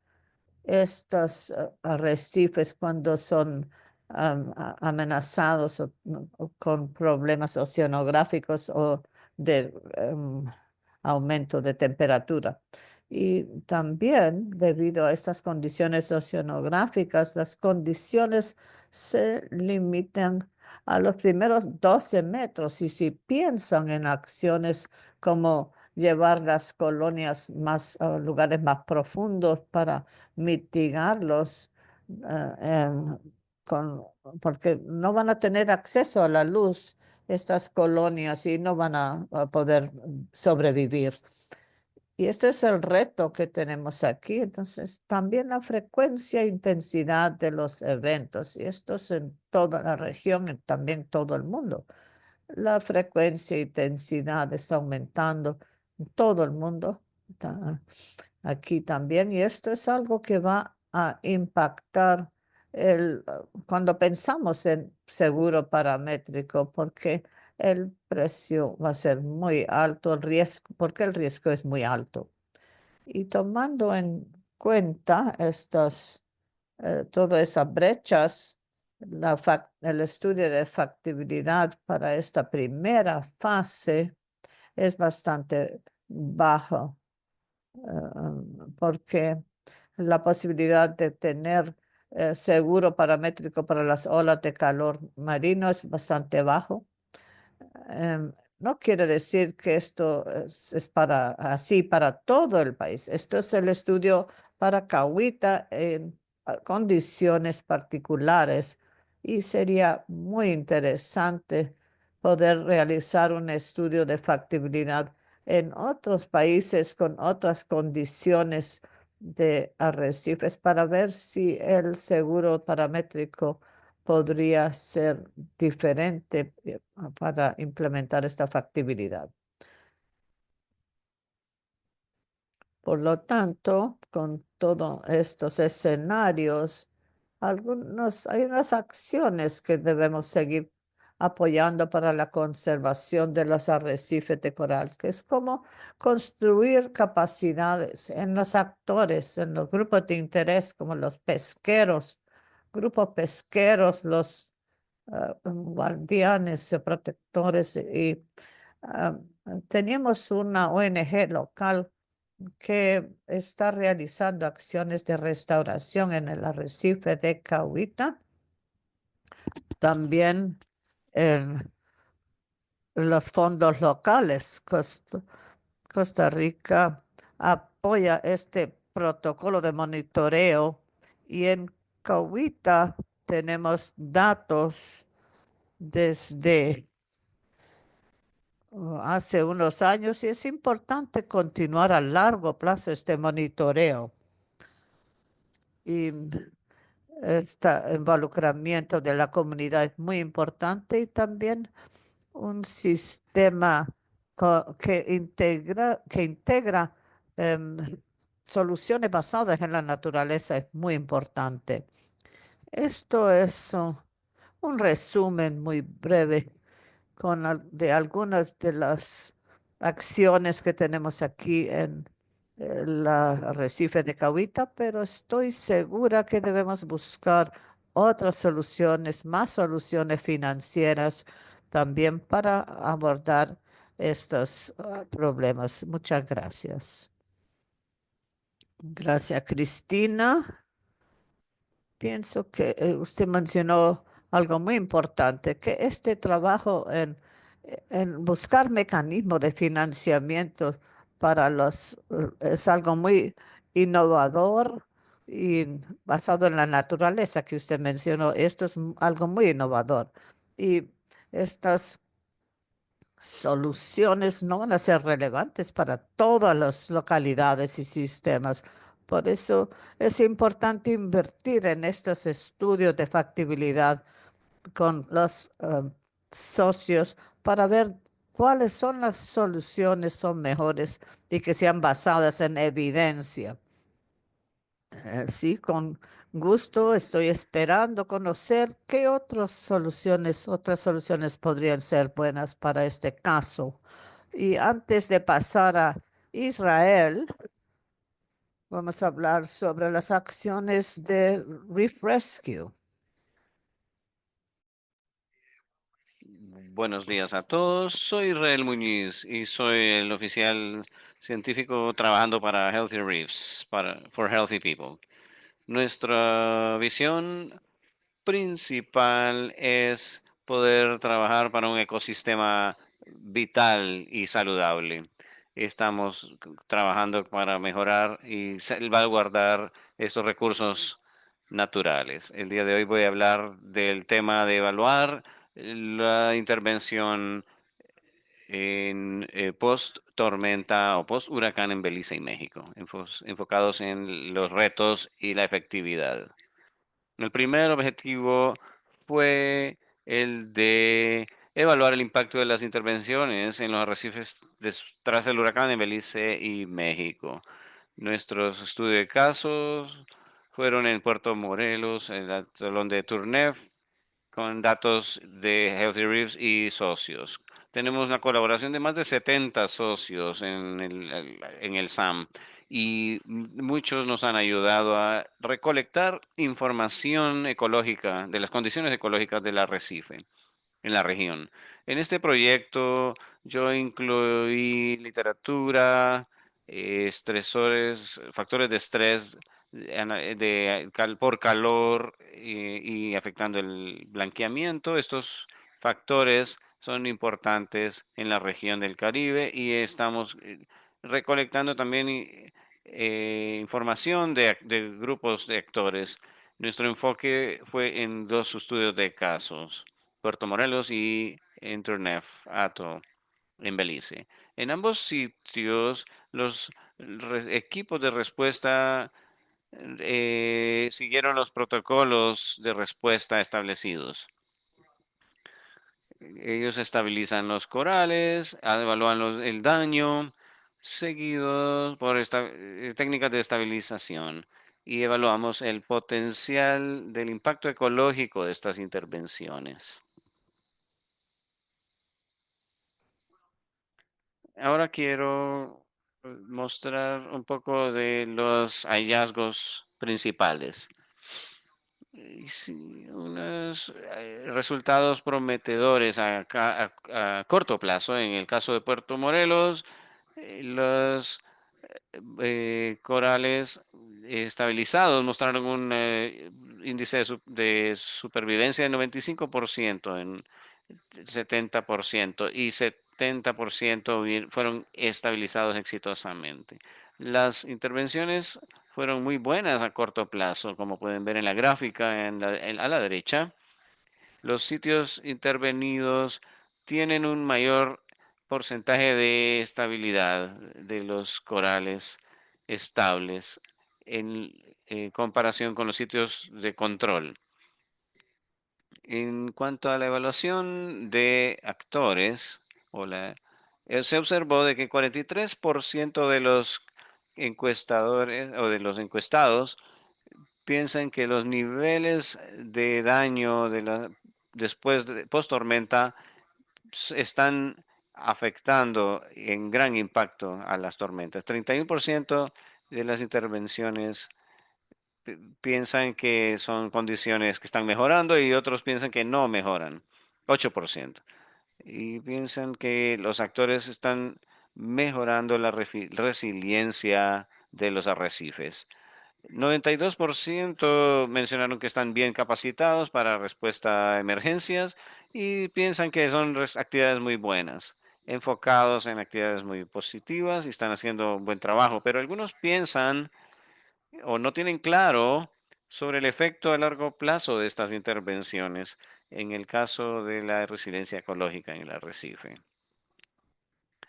estos arrecifes cuando son amenazados o con problemas oceanográficos o de aumento de temperatura? Y también debido a estas condiciones oceanográficas, las condiciones se limitan a los primeros 12 metros y si piensan en acciones como llevar las colonias más a lugares más profundos para mitigarlos, ah, em, porque no van a tener acceso a la luz estas colonias y no van a poder sobrevivir. Y este es el reto que tenemos aquí. Entonces, también la frecuencia e intensidad de los eventos, y esto es en toda la región y también todo el mundo. La frecuencia e intensidad está aumentando en todo el mundo, aquí también, y esto es algo que va a impactar cuando pensamos en seguro paramétrico, porque el precio va a ser muy alto, el riesgo, porque el riesgo es muy alto. Y tomando en cuenta todas esas brechas, el estudio de factibilidad para esta primera fase es bastante bajo, porque la posibilidad de tener seguro paramétrico para las olas de calor marino es bastante bajo. No quiere decir que esto es para así para todo el país. Esto es el estudio para Cahuita en condiciones particulares y sería muy interesante poder realizar un estudio de factibilidad en otros países con otras condiciones de arrecifes para ver si el seguro paramétrico podría ser diferente para implementar esta factibilidad. Por lo tanto, con todos estos escenarios, hay unas acciones que debemos seguir apoyando para la conservación de los arrecifes de coral, que es como construir capacidades en los actores, en los grupos de interés, como los pesqueros, grupos pesqueros, los guardianes, protectores y ah, teníamos una ONG local que está realizando acciones de restauración en el arrecife de Cahuita. También los fondos locales. Costa Rica apoya este protocolo de monitoreo y en Cahuita tenemos datos desde hace unos años y es importante continuar a largo plazo este monitoreo y este involucramiento de la comunidad es muy importante y también un sistema que integra em, soluciones basadas en la naturaleza es muy importante. Esto es un resumen muy breve de algunas de las acciones que tenemos aquí en el arrecife de Cahuita, pero estoy segura que debemos buscar otras soluciones, más soluciones financieras también para abordar estos problemas. Muchas gracias. Gracias, Cristina. Pienso que usted mencionó algo muy importante, que este trabajo en buscar mecanismos de financiamiento para es algo muy innovador y basado en la naturaleza que usted mencionó. Esto es algo muy innovador. Y estas soluciones no van a ser relevantes para todas las localidades y sistemas. Por eso es importante invertir en estos estudios de factibilidad con los socios para ver cuáles son las soluciones son mejores y que sean basadas en evidencia. Sí, con gusto estoy esperando conocer qué otras soluciones podrían ser buenas para este caso. Y antes de pasar a Israel, vamos a hablar sobre las acciones de Reef Rescue. Buenos días a todos. Soy Israel Muñiz y soy el oficial científico trabajando para Healthy Reefs, for Healthy People. Nuestra visión principal es poder trabajar para un ecosistema vital y saludable. Estamos trabajando para mejorar y salvaguardar estos recursos naturales. El día de hoy voy a hablar del tema de evaluar la intervención en post tormenta o post huracán en Belice y México, enfocados en los retos y la efectividad. El primer objetivo fue el de evaluar el impacto de las intervenciones en los arrecifes tras el huracán en Belice y México. Nuestros estudios de casos fueron en Puerto Morelos, en el Salón de Turnev, con datos de Healthy Reefs y socios. Tenemos una colaboración de más de 70 socios en el SAM y muchos nos han ayudado a recolectar información ecológica de las condiciones ecológicas del arrecife en la región. En este proyecto yo incluí literatura, estresores, factores de estrés por calor y afectando el blanqueamiento. Estos factores son importantes en la región del Caribe y estamos recolectando también información de grupos de actores. Nuestro enfoque fue en dos estudios de casos. Puerto Morelos y Internef Ato en Belice. En ambos sitios, los equipos de respuesta siguieron los protocolos de respuesta establecidos. Ellos estabilizan los corales, evalúan el daño, seguidos por técnicas de estabilización y evaluamos el potencial del impacto ecológico de estas intervenciones. Ahora quiero mostrar un poco de los hallazgos principales. Y sí, unos resultados prometedores a corto plazo. En el caso de Puerto Morelos, los corales estabilizados mostraron un índice de supervivencia de 95% en 70% y 70% fueron estabilizados exitosamente. Las intervenciones fueron muy buenas a corto plazo, como pueden ver en la gráfica a la derecha. Los sitios intervenidos tienen un mayor porcentaje de estabilidad de los corales estables en comparación con los sitios de control. En cuanto a la evaluación de actores, se observó de que 43% de los encuestadores o de los encuestados piensan que los niveles de daño después de post tormenta están afectando en gran impacto a las tormentas. 31% de las intervenciones piensan que son condiciones que están mejorando y otros piensan que no mejoran. 8%. Y piensan que los actores están mejorando la resiliencia de los arrecifes. 92% mencionaron que están bien capacitados para respuesta a emergencias y piensan que son actividades muy buenas, enfocados en actividades muy positivas y están haciendo un buen trabajo, pero algunos piensan o no tienen claro sobre el efecto a largo plazo de estas intervenciones en el caso de la resiliencia ecológica en el arrecife.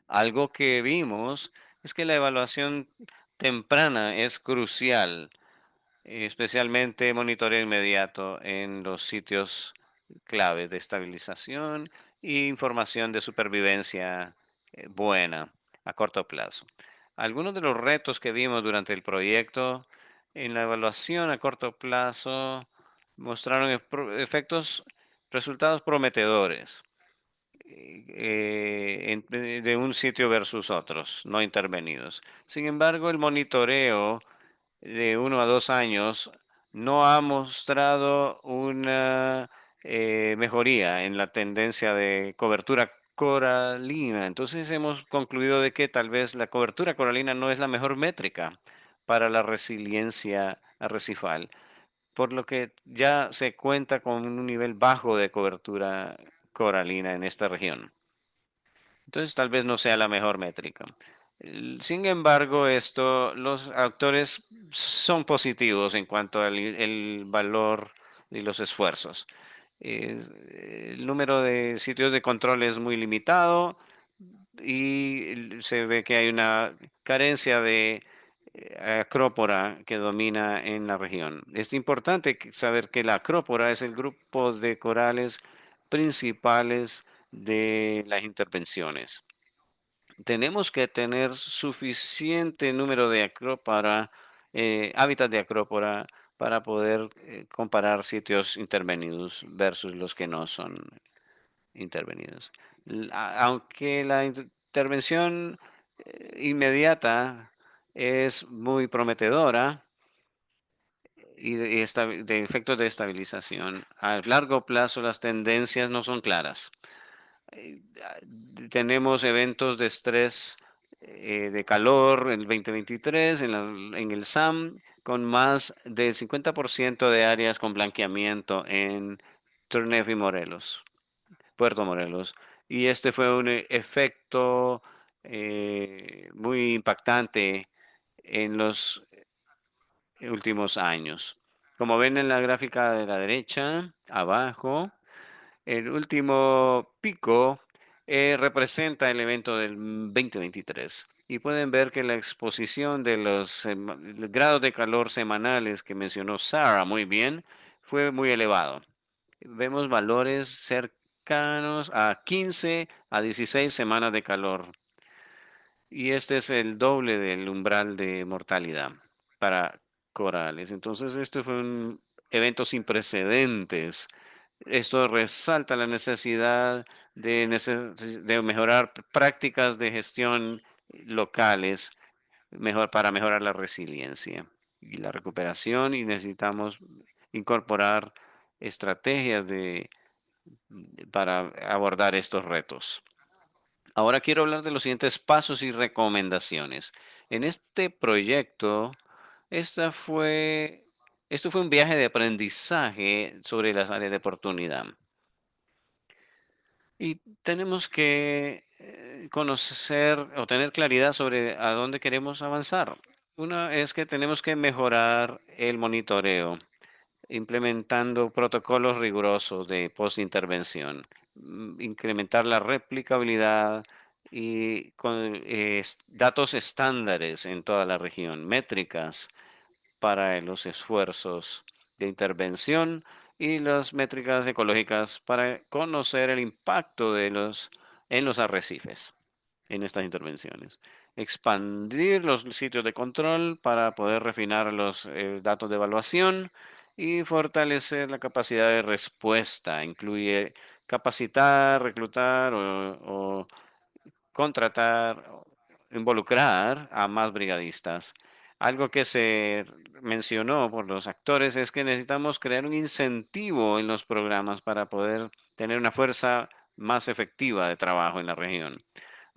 Algo que vimos es que la evaluación temprana es crucial, especialmente monitoreo inmediato en los sitios clave de estabilización e información de supervivencia buena a corto plazo. Algunos de los retos que vimos durante el proyecto en la evaluación a corto plazo mostraron resultados prometedores de un sitio versus otros no intervenidos. Sin embargo, el monitoreo de 1 a 2 años no ha mostrado una mejoría en la tendencia de cobertura coralina. Entonces hemos concluido de que tal vez la cobertura coralina no es la mejor métrica para la resiliencia arrecifal, por lo que ya se cuenta con un nivel bajo de cobertura coralina en esta región. Entonces tal vez no sea la mejor métrica. Sin embargo, los autores son positivos en cuanto al el valor y los esfuerzos. El número de sitios de control es muy limitado y se ve que hay una carencia de acrópora que domina en la región. Es importante saber que la acrópora es el grupo de corales principales de las intervenciones. Tenemos que tener suficiente número de hábitat de acrópora para poder comparar sitios intervenidos versus los que no son intervenidos. Aunque la intervención inmediata es muy prometedora y de efectos de estabilización, a largo plazo las tendencias no son claras. Tenemos eventos de estrés de calor en el 2023 en el SAM con más del 50% de áreas con blanqueamiento en Turnev y Morelos, Puerto Morelos. Y este fue un efecto muy impactante en los últimos años. Como ven en la gráfica de la derecha, abajo, el último pico representa el evento del 2023 y pueden ver que la exposición de los grados de calor semanales que mencionó Sarah muy bien fue muy elevado. Vemos valores cercanos a 15 a 16 semanas de calor y este es el doble del umbral de mortalidad para corales. Entonces, este fue un evento sin precedentes. Esto resalta la necesidad de mejorar prácticas de gestión locales para mejorar la resiliencia y la recuperación y necesitamos incorporar estrategias para abordar estos retos. Ahora quiero hablar de los siguientes pasos y recomendaciones. En este proyecto, esta fue, esto fue un viaje de aprendizaje sobre las áreas de oportunidad. Y tenemos que conocer o tener claridad sobre a dónde queremos avanzar. Una es que tenemos que mejorar el monitoreo, implementando protocolos rigurosos de postintervención, incrementar la replicabilidad y con datos estándares en toda la región, métricas para los esfuerzos de intervención y las métricas ecológicas para conocer el impacto en los arrecifes en estas intervenciones. Expandir los sitios de control para poder refinar los datos de evaluación y fortalecer la capacidad de respuesta. Incluye capacitar, reclutar o contratar, involucrar a más brigadistas. Algo que se mencionó por los actores es que necesitamos crear un incentivo en los programas para poder tener una fuerza más efectiva de trabajo en la región.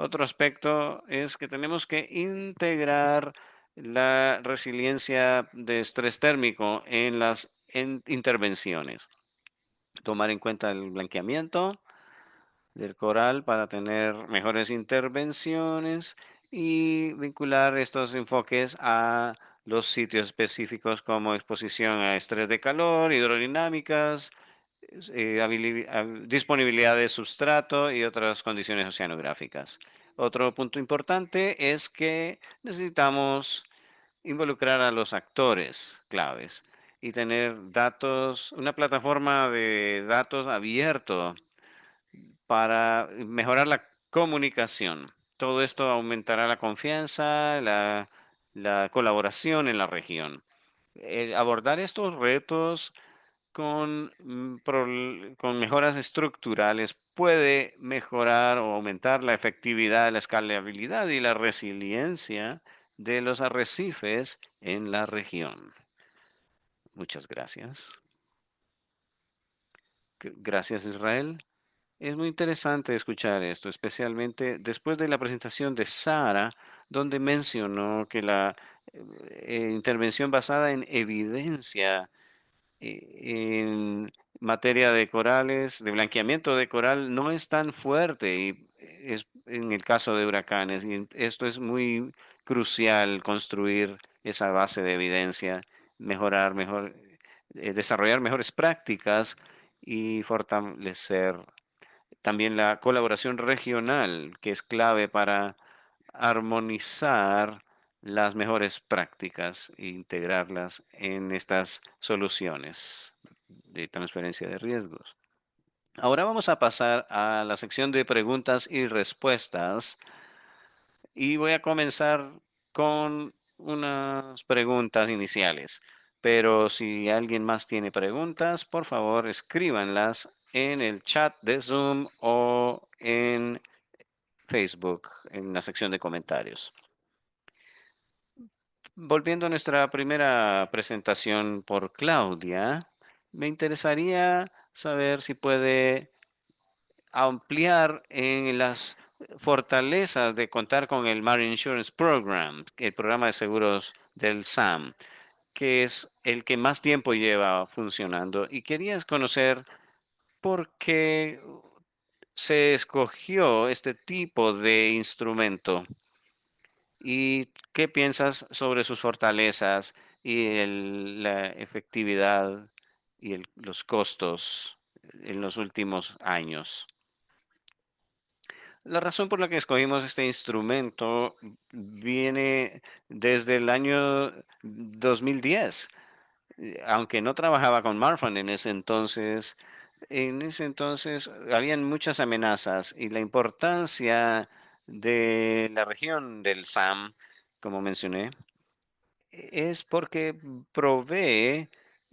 Otro aspecto es que tenemos que integrar la resiliencia de estrés térmico en las intervenciones. Tomar en cuenta el blanqueamiento del coral para tener mejores intervenciones y vincular estos enfoques a los sitios específicos como exposición a estrés de calor, hidrodinámicas, disponibilidad de sustrato y otras condiciones oceanográficas. Otro punto importante es que necesitamos involucrar a los actores claves y tener datos, una plataforma de datos abierto para mejorar la comunicación. Todo esto aumentará la confianza, la colaboración en la región. Abordar estos retos con mejoras estructurales puede mejorar o aumentar la efectividad, la escalabilidad y la resiliencia de los arrecifes en la región. Muchas gracias. Gracias, Israel. Es muy interesante escuchar esto, especialmente después de la presentación de Sara, donde mencionó que la intervención basada en evidencia en materia de corales, de blanqueamiento de coral, no es tan fuerte y es en el caso de huracanes. Y esto es muy crucial, construir esa base de evidencia, desarrollar mejores prácticas y fortalecer también la colaboración regional, que es clave para armonizar las mejores prácticas e integrarlas en estas soluciones de transferencia de riesgos. Ahora vamos a pasar a la sección de preguntas y respuestas y voy a comenzar con unas preguntas iniciales. Pero si alguien más tiene preguntas, por favor escríbanlas en el chat de Zoom o en Facebook, en la sección de comentarios. Volviendo a nuestra primera presentación por Claudia, me interesaría saber si puede ampliar en las fortalezas de contar con el Marine Insurance Program, el programa de seguros del SAM, que es el que más tiempo lleva funcionando. Y querías conocer por qué se escogió este tipo de instrumento y qué piensas sobre sus fortalezas y la efectividad y los costos en los últimos años. La razón por la que escogimos este instrumento viene desde el año 2010. Aunque no trabajaba con Marfan en ese entonces habían muchas amenazas y la importancia de la región del SAM, como mencioné, es porque provee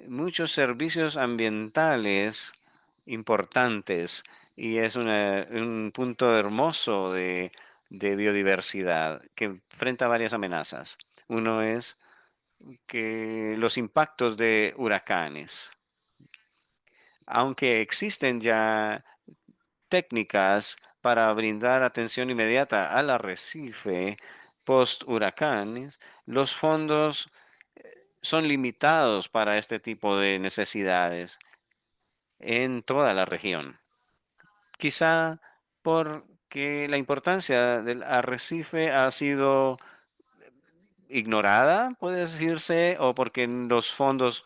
muchos servicios ambientales importantes y es un punto hermoso de biodiversidad que enfrenta varias amenazas. Uno es que los impactos de huracanes, aunque existen ya técnicas para brindar atención inmediata al arrecife post huracanes, los fondos son limitados para este tipo de necesidades en toda la región. Quizá porque la importancia del arrecife ha sido ignorada, puede decirse, o porque los fondos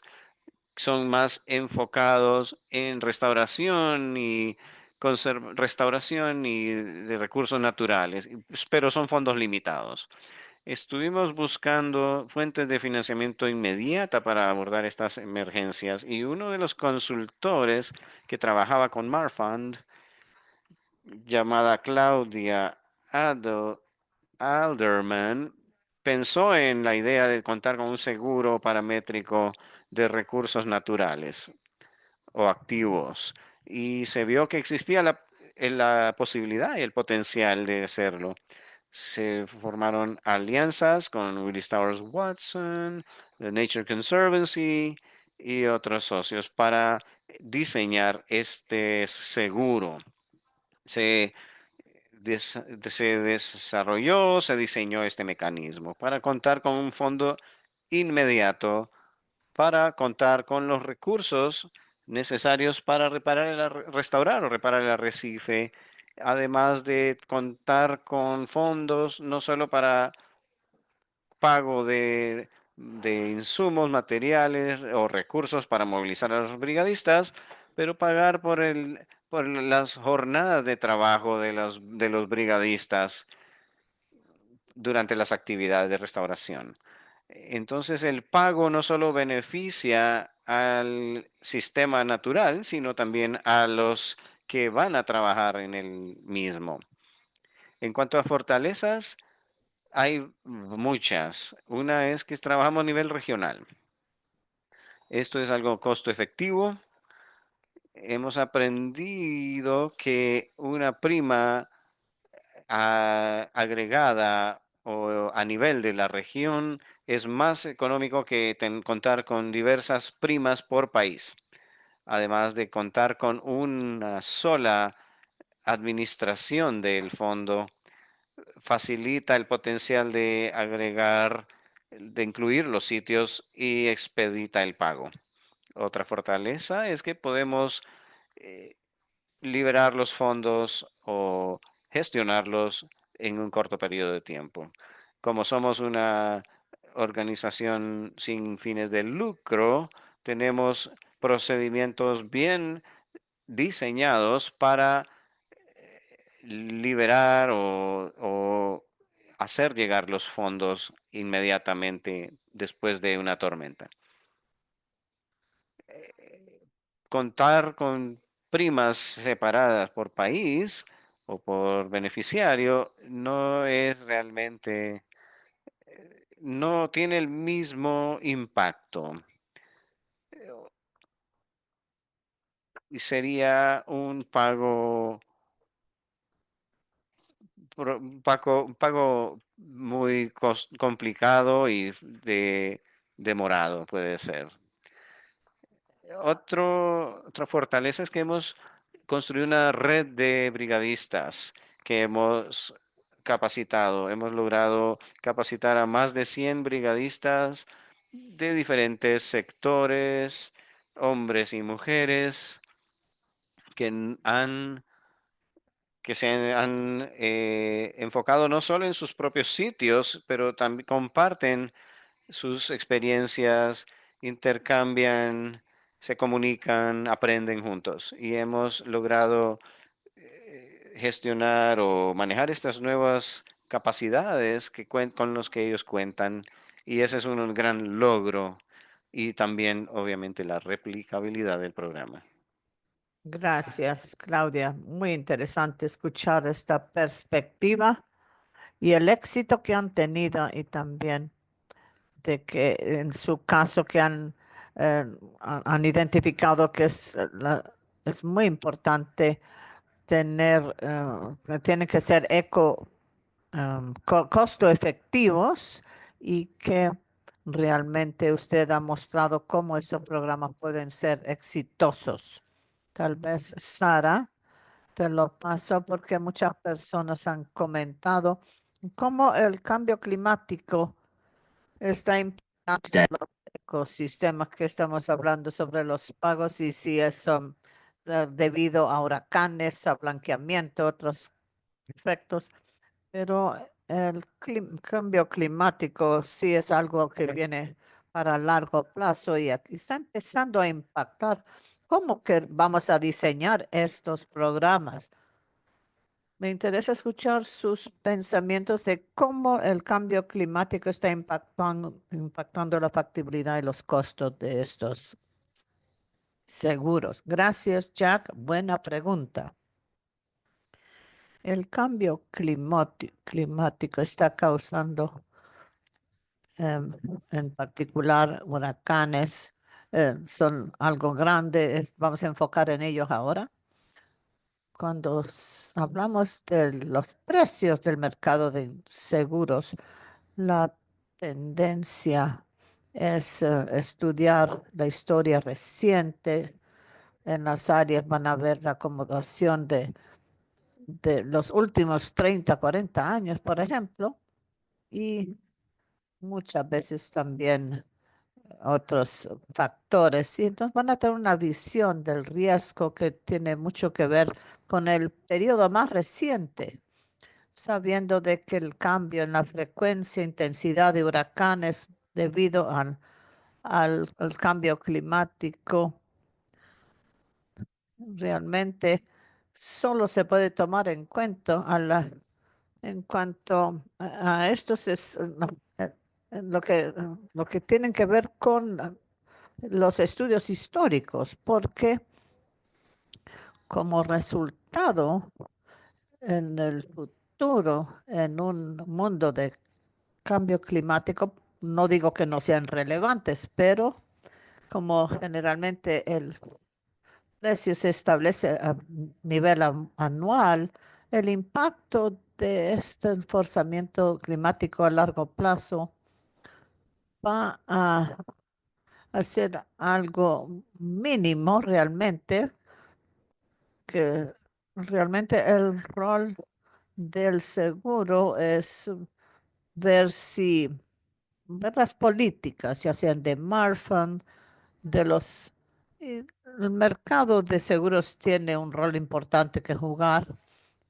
son más enfocados en restauración y de recursos naturales, pero son fondos limitados. Estuvimos buscando fuentes de financiamiento inmediata para abordar estas emergencias y uno de los consultores que trabajaba con Marfund, llamada Claudia Alderman, pensó en la idea de contar con un seguro paramétrico de recursos naturales o activos y se vio que existía la posibilidad y el potencial de hacerlo. Se formaron alianzas con Willis Towers Watson, The Nature Conservancy y otros socios para diseñar este seguro. Se, se desarrolló, se diseñó este mecanismo para contar con un fondo inmediato, para contar con los recursos necesarios para restaurar o reparar el arrecife, además de contar con fondos no solo para pago de insumos, materiales o recursos para movilizar a los brigadistas, pero pagar por las jornadas de trabajo de los brigadistas durante las actividades de restauración. Entonces, el pago no solo beneficia al sistema natural, sino también a los que van a trabajar en el mismo. En cuanto a fortalezas, hay muchas. Una es que trabajamos a nivel regional. Esto es algo costo efectivo. Hemos aprendido que una prima agregada o a nivel de la región es más económico que contar con diversas primas por país, además de contar con una sola administración del fondo, facilita el potencial de agregar, de incluir los sitios y expedita el pago. Otra fortaleza es que podemos eh, liberar los fondos o gestionarlos en un corto periodo de tiempo. Como somos una organización sin fines de lucro, tenemos procedimientos bien diseñados para liberar o hacer llegar los fondos inmediatamente después de una tormenta. Contar con primas separadas por país o por beneficiario no es realmente, no tiene el mismo impacto. Y sería un un pago muy complicado y demorado puede ser. Otra fortaleza es que hemos construido una red de brigadistas que hemos capacitado. Hemos logrado capacitar a más de 100 brigadistas de diferentes sectores, hombres y mujeres, que que se han enfocado no solo en sus propios sitios, pero también comparten sus experiencias, intercambian, se comunican, aprenden juntos. Y hemos logrado gestionar o manejar estas nuevas capacidades con los que ellos cuentan. Y ese es un gran logro. Y también, obviamente, la replicabilidad del programa. Gracias, Claudia. Muy interesante escuchar esta perspectiva y el éxito que han tenido y también de que en su caso que han identificado que es muy importante tener, que tienen que ser costo efectivos y que realmente usted ha mostrado cómo esos programas pueden ser exitosos. Tal vez Sara te lo paso porque muchas personas han comentado cómo el cambio climático está impactando los ecosistemas que estamos hablando sobre los pagos y si eso debido a huracanes, a blanqueamiento, otros efectos. Pero el cambio climático sí es algo que viene para largo plazo y aquí está empezando a impactar. ¿Cómo que vamos a diseñar estos programas? Me interesa escuchar sus pensamientos de cómo el cambio climático está impactando la factibilidad y los costos de estos seguros. Gracias, Jack. Buena pregunta. El cambio climático está causando, em, en particular, huracanes. Son algo grande. Vamos a enfocar en ellos ahora. Cuando hablamos de los precios del mercado de seguros, la tendencia es estudiar la historia reciente. En las áreas van a ver la acomodación de los últimos 30, 40 años, por ejemplo, y muchas veces también otros factores. Y entonces van a tener una visión del riesgo que tiene mucho que ver con el periodo más reciente, sabiendo de que el cambio en la frecuencia e intensidad de huracanes debido al cambio climático realmente solo se puede tomar en cuenta en cuanto a estos es no, lo que tienen que ver con los estudios históricos, porque como resultado en el futuro, en un mundo de cambio climático, no digo que no sean relevantes, pero como generalmente el precio se establece a nivel anual, el impacto de este forzamiento climático a largo plazo va a ser algo mínimo realmente, que realmente el rol del seguro es ver si, ver las políticas, ya sean de Marfan, de los... y el mercado de seguros tiene un rol importante que jugar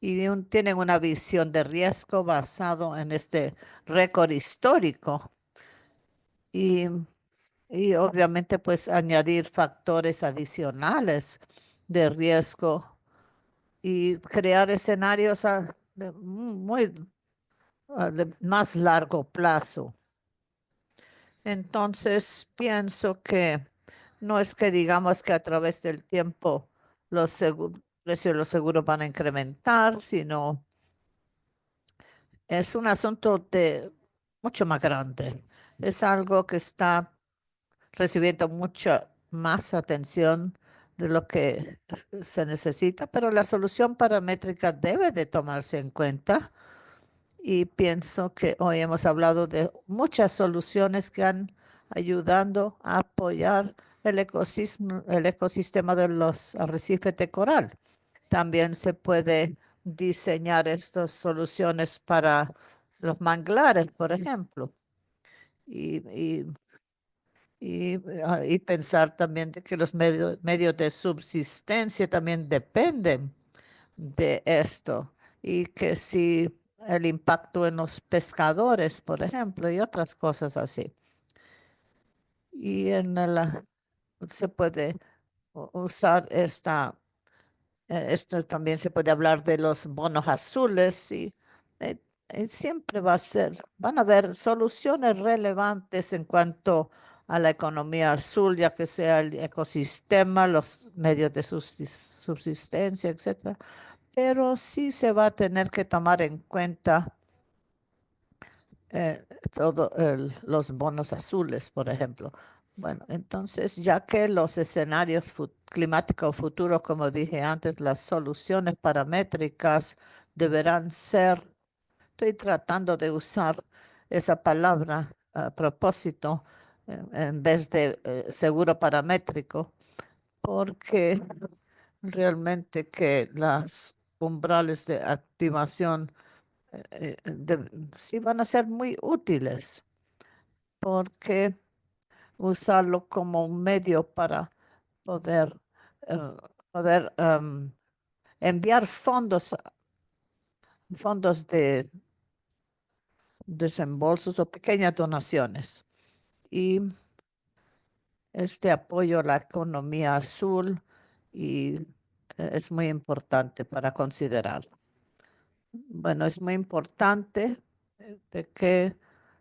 y tienen una visión de riesgo basado en este récord histórico y, y obviamente pues añadir factores adicionales de riesgo y crear escenarios de más largo plazo. Entonces, pienso que no es que digamos que a través del tiempo precios de los seguros van a incrementar, sino es un asunto de mucho más grande. Es algo que está recibiendo mucha más atención de lo que se necesita, pero la solución paramétrica debe de tomarse en cuenta y pienso que hoy hemos hablado de muchas soluciones que han ayudando a apoyar el ecosistema de los arrecifes de coral. También se puede diseñar estas soluciones para los manglares, por ejemplo, y, y, y pensar también de que los medios de subsistencia también dependen de esto y que si el impacto en los pescadores, por ejemplo, y otras cosas así. Y se puede usar esto también se puede hablar de los bonos azules eh, siempre van a haber soluciones relevantes en cuanto a la economía azul, ya que sea el ecosistema, los medios de subsistencia, etcétera. Pero sí se va a tener que tomar en cuenta todos los bonos azules, por ejemplo. Bueno, entonces, ya que los escenarios climáticos futuros, como dije antes, las soluciones paramétricas deberán ser, estoy tratando de usar esa palabra a propósito en vez de seguro paramétrico, porque realmente que las umbrales de activación sí van a ser muy útiles porque usarlo como un medio para poder, eh, poder enviar fondos desembolsos o pequeñas donaciones. Y este apoyo a la economía azul y es muy importante para considerar. Bueno, es muy importante de que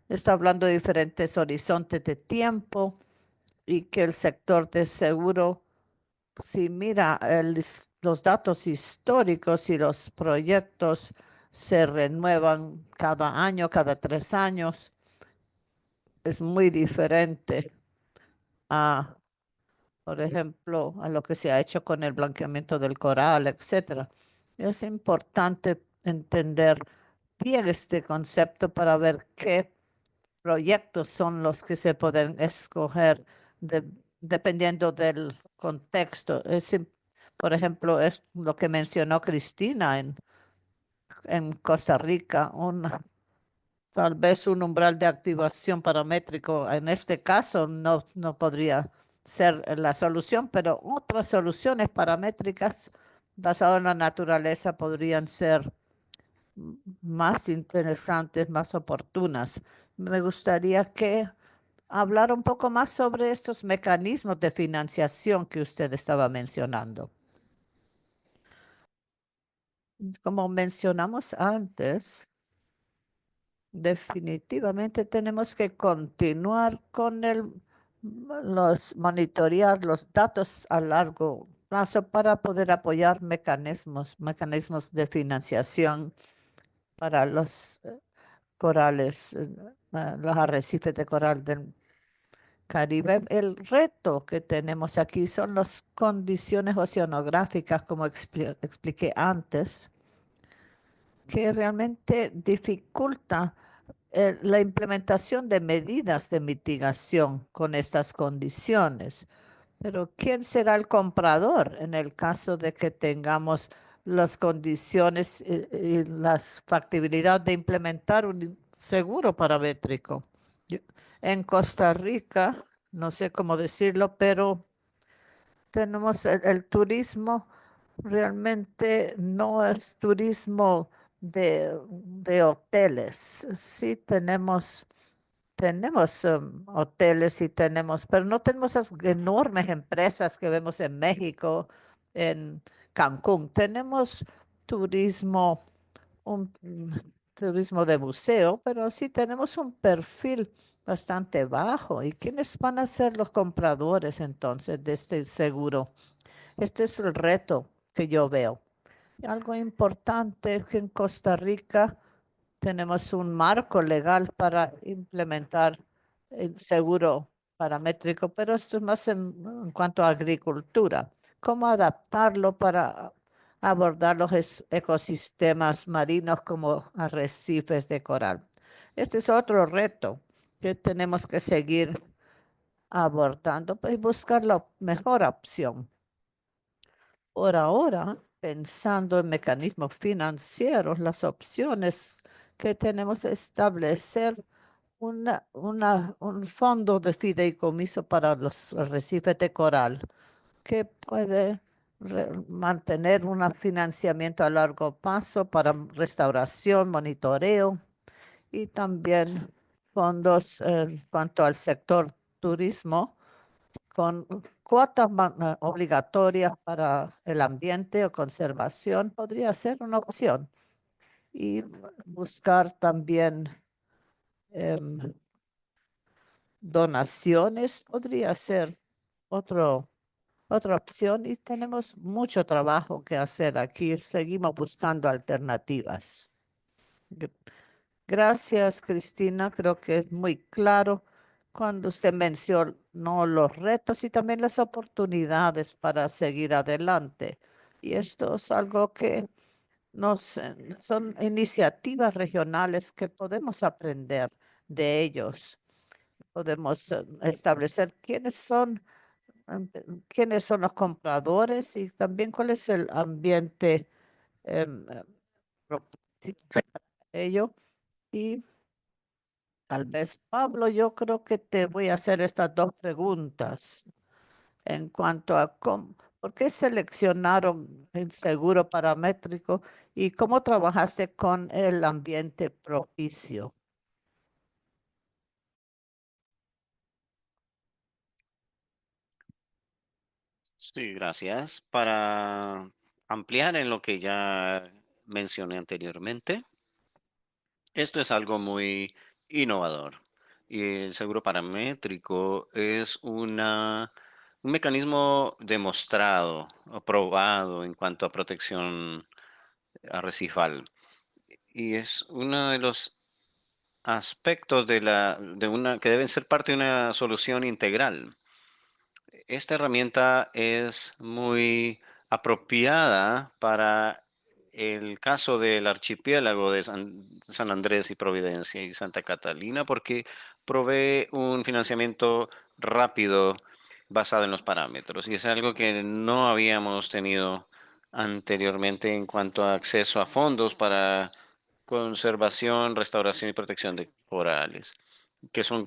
está hablando de diferentes horizontes de tiempo y que el sector de seguro, si mira los datos históricos y los proyectos se renuevan cada año, cada 3 años, es muy diferente a, por ejemplo, a lo que se ha hecho con el blanqueamiento del coral, etcétera. Es importante entender bien este concepto para ver qué proyectos son los que se pueden escoger dependiendo del contexto. Por ejemplo, es lo que mencionó Cristina en Costa Rica, tal vez un umbral de activación paramétrico. En este caso no podría ser la solución, pero otras soluciones paramétricas basadas en la naturaleza podrían ser más interesantes, más oportunas. Me gustaría que hablar un poco más sobre estos mecanismos de financiación que usted estaba mencionando. Como mencionamos antes, definitivamente tenemos que continuar con monitorear los datos a largo plazo para poder apoyar mecanismos de financiación para los corales, los arrecifes de coral del Caribe. El reto que tenemos aquí son las condiciones oceanográficas, como expliqué antes, que realmente dificulta la implementación de medidas de mitigación con estas condiciones. Pero ¿quién será el comprador en el caso de que tengamos las condiciones y la factibilidad de implementar un seguro paramétrico? Yo- En Costa Rica, no sé cómo decirlo, pero tenemos el turismo, realmente no es turismo de hoteles. Sí tenemos hoteles y pero no tenemos esas enormes empresas que vemos en México, en Cancún. Tenemos turismo, turismo de museo, pero sí tenemos un perfil bastante bajo. ¿Y quiénes van a ser los compradores entonces de este seguro? Este es el reto que yo veo. Algo importante es que en Costa Rica tenemos un marco legal para implementar el seguro paramétrico, pero esto es más en cuanto a agricultura. ¿Cómo adaptarlo para abordar los ecosistemas marinos como arrecifes de coral? Este es otro reto que tenemos que seguir abordando y buscar la mejor opción. Por ahora, pensando en mecanismos financieros, las opciones que tenemos es establecer un fondo de fideicomiso para los arrecifes de coral que puede mantener un financiamiento a largo plazo para restauración, monitoreo y también fondos en cuanto al sector turismo con cuotas obligatorias para el ambiente o conservación podría ser una opción. Y buscar también em, donaciones podría ser otro, otra opción. Y tenemos mucho trabajo que hacer aquí. Seguimos buscando alternativas. Gr- Gracias, Cristina. Creo que es muy claro cuando usted mencionó los retos y también las oportunidades para seguir adelante. Y esto es algo que son iniciativas regionales que podemos aprender de ellos. Podemos establecer quiénes son los compradores y también cuál es el ambiente propicio para ello. Y tal vez, Pablo, yo creo que te voy a hacer estas dos preguntas en cuanto a por qué seleccionaron el seguro paramétrico y cómo trabajaste con el ambiente propicio. Sí, gracias. Para ampliar en lo que ya mencioné anteriormente, esto es algo muy innovador. Y el seguro paramétrico es un mecanismo demostrado o probado en cuanto a protección arrecifal. Y es uno de los aspectos que deben ser parte de una solución integral. Esta herramienta es muy apropiada para el caso del archipiélago de San Andrés y Providencia y Santa Catalina porque provee un financiamiento rápido basado en los parámetros y es algo que no habíamos tenido anteriormente en cuanto a acceso a fondos para conservación, restauración y protección de corales, que son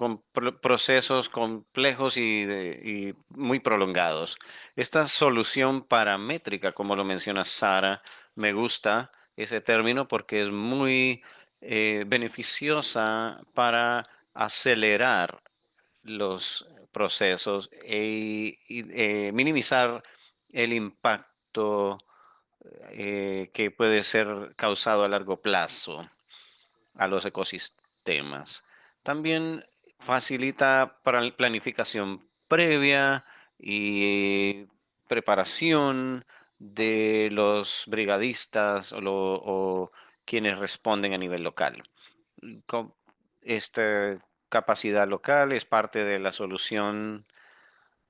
procesos complejos y muy prolongados. Esta solución paramétrica, como lo menciona Sara, me gusta ese término porque es muy beneficiosa para acelerar los procesos y minimizar el impacto que puede ser causado a largo plazo a los ecosistemas. También facilita para la planificación previa y preparación de los brigadistas o quienes responden a nivel local. Con esta capacidad local es parte de la solución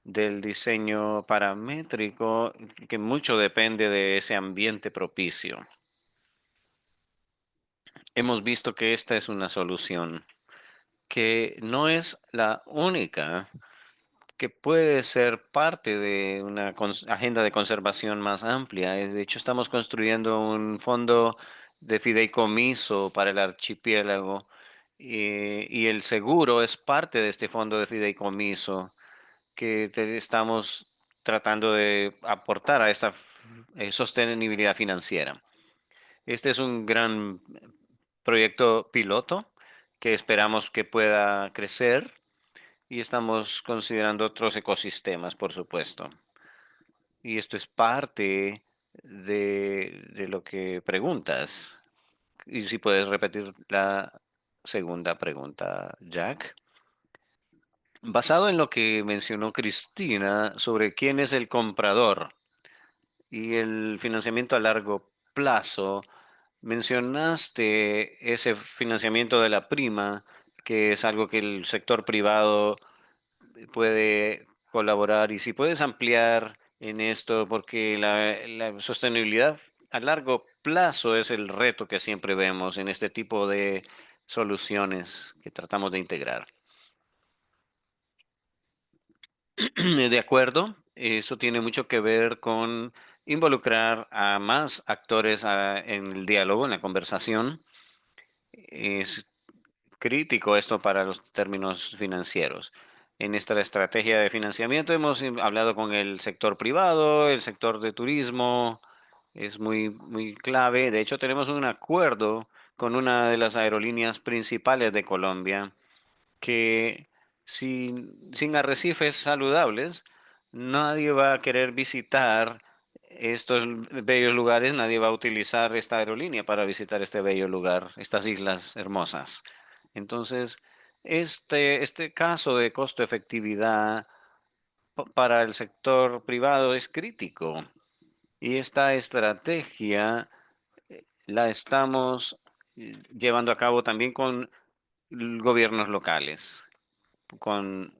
del diseño paramétrico, que mucho depende de ese ambiente propicio. Hemos visto que esta es una solución que no es la única, que puede ser parte de una agenda de conservación más amplia. De hecho, estamos construyendo un fondo de fideicomiso para el archipiélago y el seguro es parte de este fondo de fideicomiso que estamos tratando de aportar a esta sostenibilidad financiera. Este es un gran proyecto piloto que esperamos que pueda crecer y estamos considerando otros ecosistemas, por supuesto. Y esto es parte de lo que preguntas. Y si puedes repetir la segunda pregunta, Jack. Basado en lo que mencionó Cristina sobre quién es el comprador y el financiamiento a largo plazo, mencionaste ese financiamiento de la prima, que es algo que el sector privado puede colaborar. Y si puedes ampliar en esto, porque la sostenibilidad a largo plazo es el reto que siempre vemos en este tipo de soluciones que tratamos de integrar. De acuerdo, eso tiene mucho que ver con involucrar a más actores en el diálogo, en la conversación. Es crítico esto para los términos financieros. En esta estrategia de financiamiento hemos hablado con el sector privado, el sector de turismo, es muy clave. De hecho, tenemos un acuerdo con una de las aerolíneas principales de Colombia que sin arrecifes saludables, nadie va a querer visitar estos bellos lugares, nadie va a utilizar esta aerolínea para visitar este bello lugar, estas islas hermosas. Entonces, este caso de costo-efectividad para el sector privado es crítico y esta estrategia la estamos llevando a cabo también con gobiernos locales con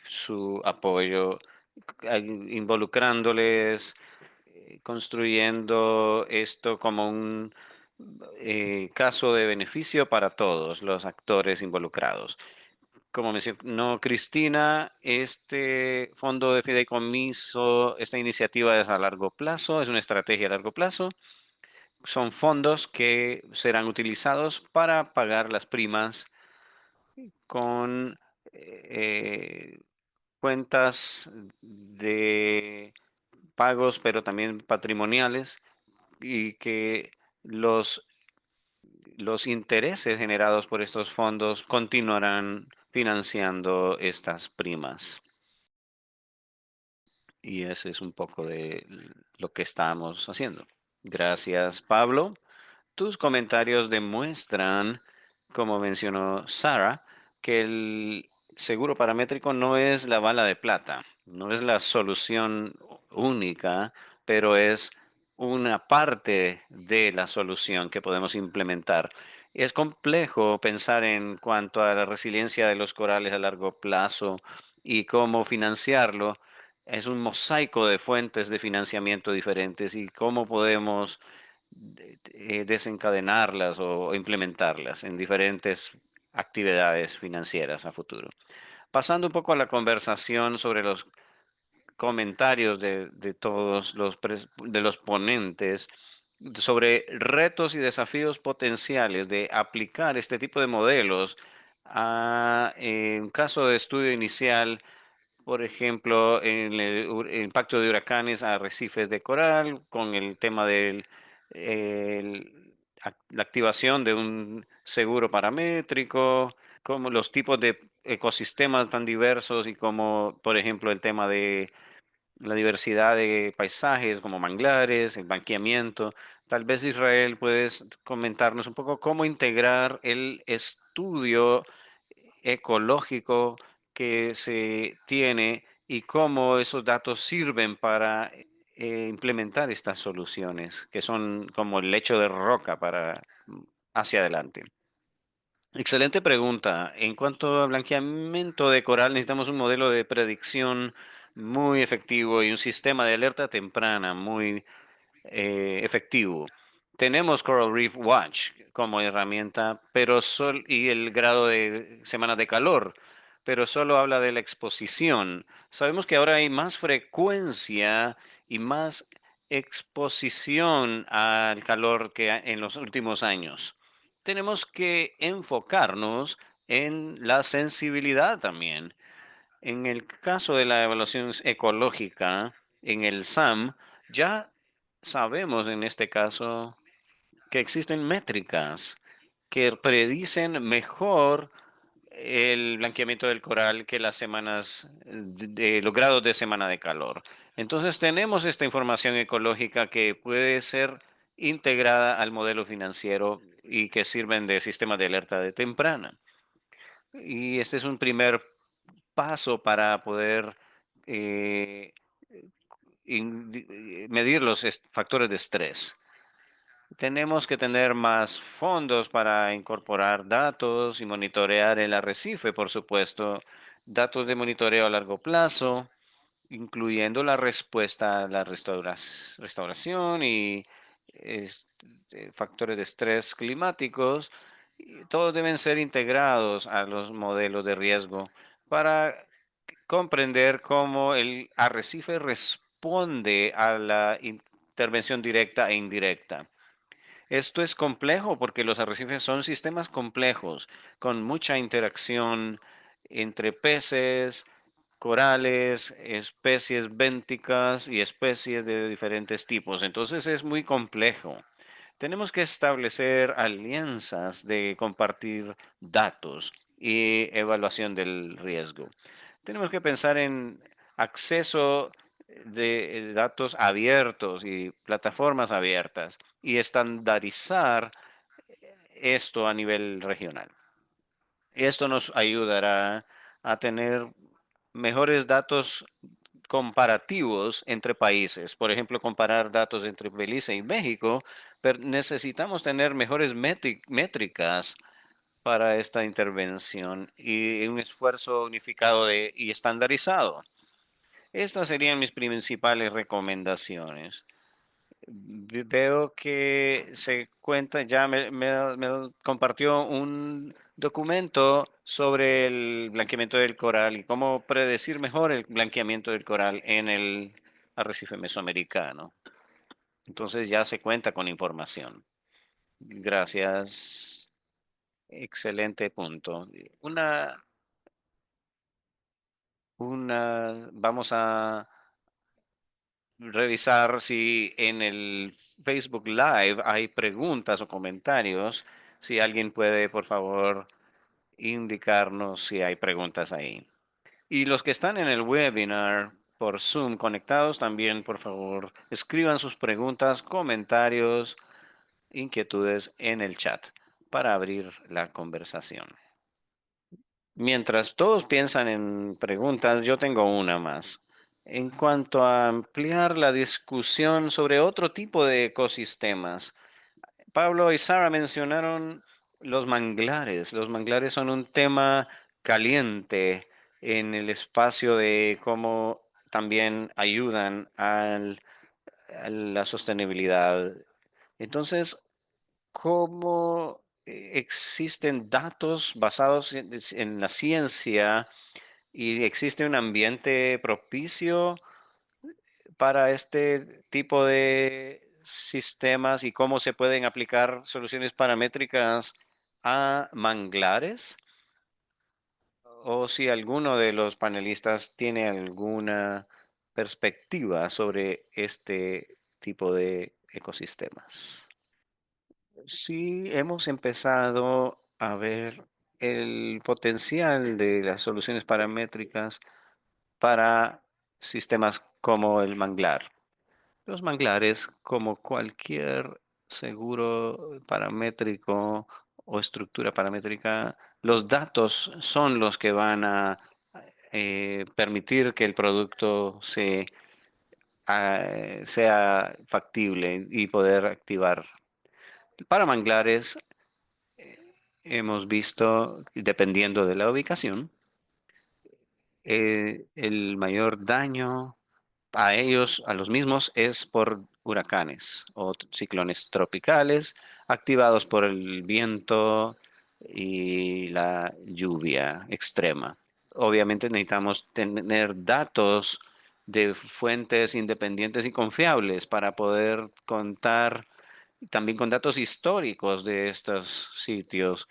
su apoyo, involucrándoles, construyendo esto como un caso de beneficio para todos los actores involucrados. Como mencionó Cristina, este fondo de fideicomiso, esta iniciativa es a largo plazo, es una estrategia a largo plazo. Son fondos que serán utilizados para pagar las primas con cuentas de pagos, pero también patrimoniales, y que los, los intereses generados por estos fondos continuarán financiando estas primas. Y ese es un poco de lo que estamos haciendo. Gracias, Pablo. Tus comentarios demuestran, como mencionó Sara, que el seguro paramétrico no es la bala de plata, no es la solución única, pero es una parte de la solución que podemos implementar. Es complejo pensar en cuanto a la resiliencia de los corales a largo plazo y cómo financiarlo. Es un mosaico de fuentes de financiamiento diferentes y cómo podemos desencadenarlas o implementarlas en diferentes actividades financieras a futuro. Pasando un poco a la conversación sobre los comentarios de todos de los ponentes sobre retos y desafíos potenciales de aplicar este tipo de modelos a un caso de estudio inicial, por ejemplo, en el impacto de huracanes a arrecifes de coral, con el tema de la activación de un seguro paramétrico, como los tipos de ecosistemas tan diversos y como, por ejemplo, el tema de la diversidad de paisajes como manglares, el banqueamiento. Tal vez Israel puedes comentarnos un poco cómo integrar el estudio ecológico que se tiene y cómo esos datos sirven para implementar estas soluciones, que son como el lecho de roca para hacia adelante. Excelente pregunta. En cuanto a blanqueamiento de coral, necesitamos un modelo de predicción muy efectivo y un sistema de alerta temprana muy efectivo. Tenemos Coral Reef Watch como herramienta, y el grado de semanas de calor, pero solo habla de la exposición. Sabemos que ahora hay más frecuencia y más exposición al calor que en los últimos años. Tenemos que enfocarnos en la sensibilidad también. En el caso de la evaluación ecológica, en el SAM, ya sabemos en este caso que existen métricas que predicen mejor el blanqueamiento del coral que las semanas de los grados de semana de calor. Entonces tenemos esta información ecológica que puede ser integrada al modelo financiero y que sirven de sistema de alerta de temprana. Y este es un primer paso para poder eh, medir los factores de estrés. Tenemos que tener más fondos para incorporar datos y monitorear el arrecife, por supuesto, datos de monitoreo a largo plazo, incluyendo la respuesta a la restauración y factores de estrés climáticos. Y todos deben ser integrados a los modelos de riesgo para comprender cómo el arrecife responde a la intervención directa e indirecta. Esto es complejo porque los arrecifes son sistemas complejos con mucha interacción entre peces, corales, especies bénticas y especies de diferentes tipos. Entonces es muy complejo. Tenemos que establecer alianzas de compartir datos y evaluación del riesgo. Tenemos que pensar en acceso de datos abiertos y plataformas abiertas y estandarizar esto a nivel regional. Esto nos ayudará a tener mejores datos comparativos entre países. Por ejemplo, comparar datos entre Belice y México, pero necesitamos tener mejores métricas para esta intervención y un esfuerzo unificado y estandarizado. Estas serían mis principales recomendaciones. Veo que se cuenta, ya me compartió un documento sobre el blanqueamiento del coral y cómo predecir mejor el blanqueamiento del coral en el arrecife mesoamericano. Entonces ya se cuenta con información. Gracias. Excelente punto. Vamos a revisar si en el Facebook Live hay preguntas o comentarios. Si alguien puede, por favor, indicarnos si hay preguntas ahí. Y los que están en el webinar, por Zoom conectados, también por favor escriban sus preguntas, comentarios, inquietudes en el chat para abrir la conversación. Mientras todos piensan en preguntas, yo tengo una más. En cuanto a ampliar la discusión sobre otro tipo de ecosistemas, Pablo y Sara mencionaron los manglares. Los manglares son un tema caliente en el espacio de cómo también ayudan a la sostenibilidad. Entonces, ¿cómo existen datos basados en la ciencia y existe un ambiente propicio para este tipo de sistemas y cómo se pueden aplicar soluciones paramétricas a manglares? O si alguno de los panelistas tiene alguna perspectiva sobre este tipo de ecosistemas. Sí, hemos empezado a ver el potencial de las soluciones paramétricas para sistemas como el manglar. Los manglares, como cualquier seguro paramétrico o estructura paramétrica, los datos son los que van a permitir que el producto sea factible y poder activar. Para manglares, hemos visto, dependiendo de la ubicación, el mayor daño a ellos, a los mismos, es por huracanes o ciclones tropicales activados por el viento y la lluvia extrema. Obviamente necesitamos tener datos de fuentes independientes y confiables para poder contar también con datos históricos de estos sitios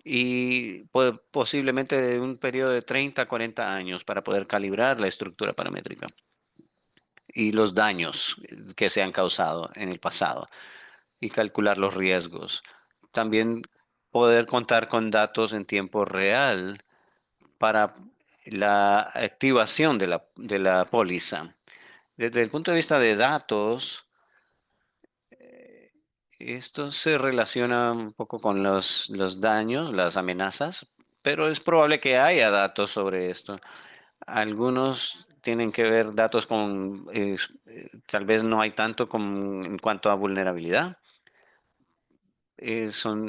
y posiblemente de un periodo de 30 a 40 años para poder calibrar la estructura paramétrica y los daños que se han causado en el pasado y calcular los riesgos. También poder contar con datos en tiempo real para la activación de la póliza. Desde el punto de vista de datos, esto se relaciona un poco con los daños, las amenazas, pero es probable que haya datos sobre esto. Algunos tienen que ver datos con, tal vez no hay tanto en cuanto a vulnerabilidad.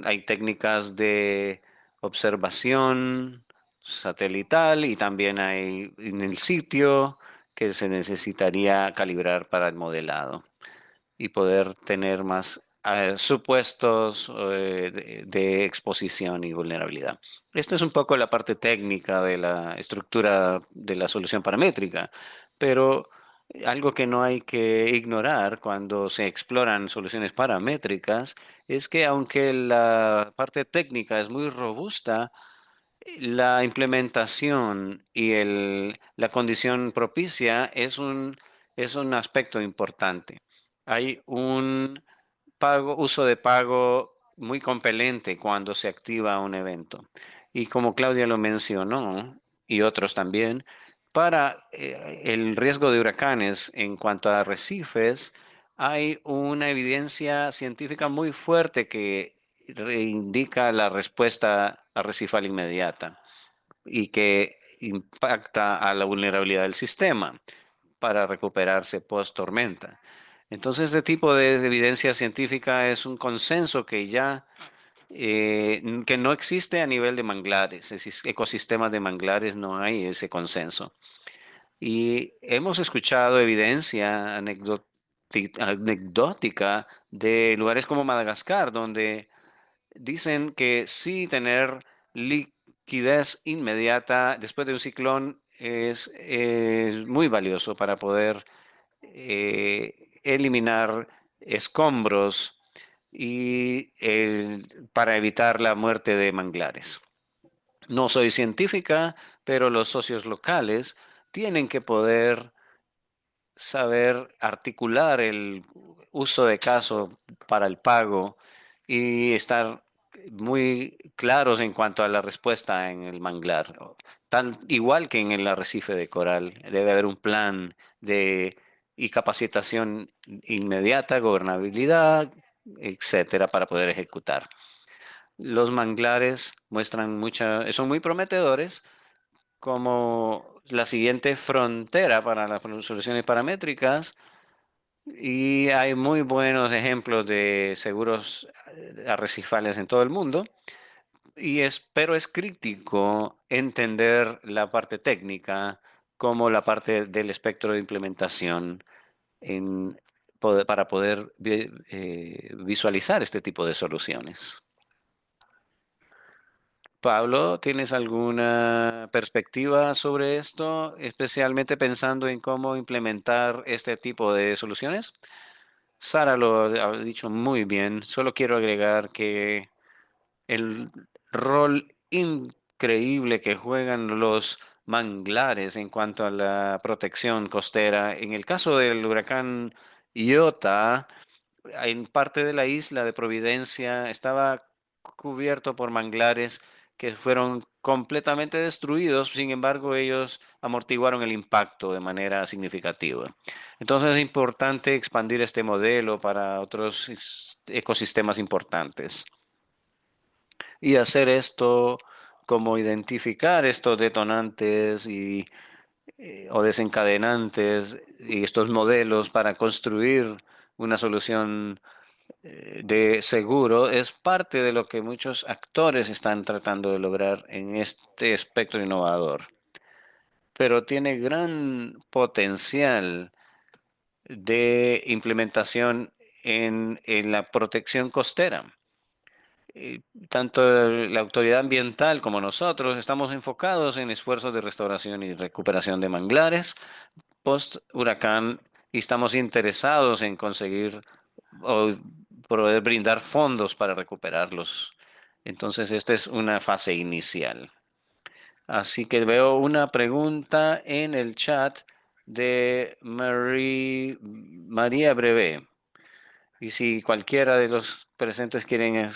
Hay técnicas de observación satelital y también hay en el sitio que se necesitaría calibrar para el modelado y poder tener más supuestos de exposición y vulnerabilidad. Esto es un poco la parte técnica de la estructura de la solución paramétrica, pero algo que no hay que ignorar cuando se exploran soluciones paramétricas es que aunque la parte técnica es muy robusta, la implementación y la condición propicia es un aspecto importante. Hay un uso de pago muy compelente cuando se activa un evento. Y como Claudia lo mencionó, y otros también, para el riesgo de huracanes en cuanto a arrecifes, hay una evidencia científica muy fuerte que indica la respuesta arrecifal inmediata y que impacta a la vulnerabilidad del sistema para recuperarse post tormenta. Entonces, este tipo de evidencia científica es un consenso que ya que no existe a nivel de manglares, ecosistemas de manglares no hay ese consenso. Y hemos escuchado evidencia anecdótica de lugares como Madagascar, donde dicen que sí tener liquidez inmediata después de un ciclón es muy valioso para poder eliminar escombros y para evitar la muerte de manglares. No soy científica, pero los socios locales tienen que poder saber articular el uso de caso para el pago y estar muy claros en cuanto a la respuesta en el manglar. Tal igual que en el arrecife de coral, debe haber un plan de y capacitación inmediata, gobernabilidad, etcétera, para poder ejecutar. Los manglares son muy prometedores como la siguiente frontera para las soluciones paramétricas y hay muy buenos ejemplos de seguros arrecifales en todo el mundo. Pero es crítico entender la parte técnica como la parte del espectro de implementación para poder visualizar este tipo de soluciones. Pablo, ¿tienes alguna perspectiva sobre esto, especialmente pensando en cómo implementar este tipo de soluciones? Sara lo ha dicho muy bien. Solo quiero agregar que el rol increíble que juegan los manglares en cuanto a la protección costera. En el caso del huracán Iota, en parte de la isla de Providencia estaba cubierto por manglares que fueron completamente destruidos, sin embargo ellos amortiguaron el impacto de manera significativa. Entonces es importante expandir este modelo para otros ecosistemas importantes y hacer esto como identificar estos detonantes o desencadenantes y estos modelos para construir una solución de seguro es parte de lo que muchos actores están tratando de lograr en este espectro innovador, pero tiene gran potencial de implementación en la protección costera. Tanto la autoridad ambiental como nosotros estamos enfocados en esfuerzos de restauración y recuperación de manglares post huracán y estamos interesados en conseguir o poder brindar fondos para recuperarlos. Entonces, esta es una fase inicial. Así que veo una pregunta en el chat de María Brevé. Y si cualquiera de los presentes quieren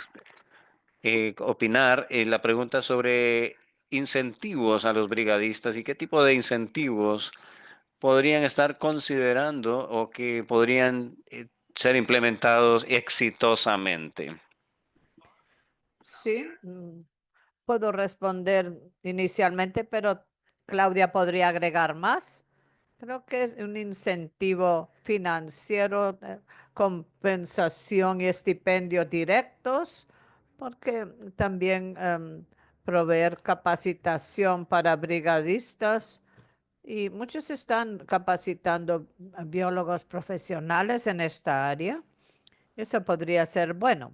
opinar, la pregunta sobre incentivos a los brigadistas y qué tipo de incentivos podrían estar considerando o que podrían ser implementados exitosamente. Sí, puedo responder inicialmente, pero Claudia podría agregar más. Creo que es un incentivo financiero, compensación y estipendios directos, porque también proveer capacitación para brigadistas y muchos están capacitando a biólogos profesionales en esta área. Eso podría ser bueno.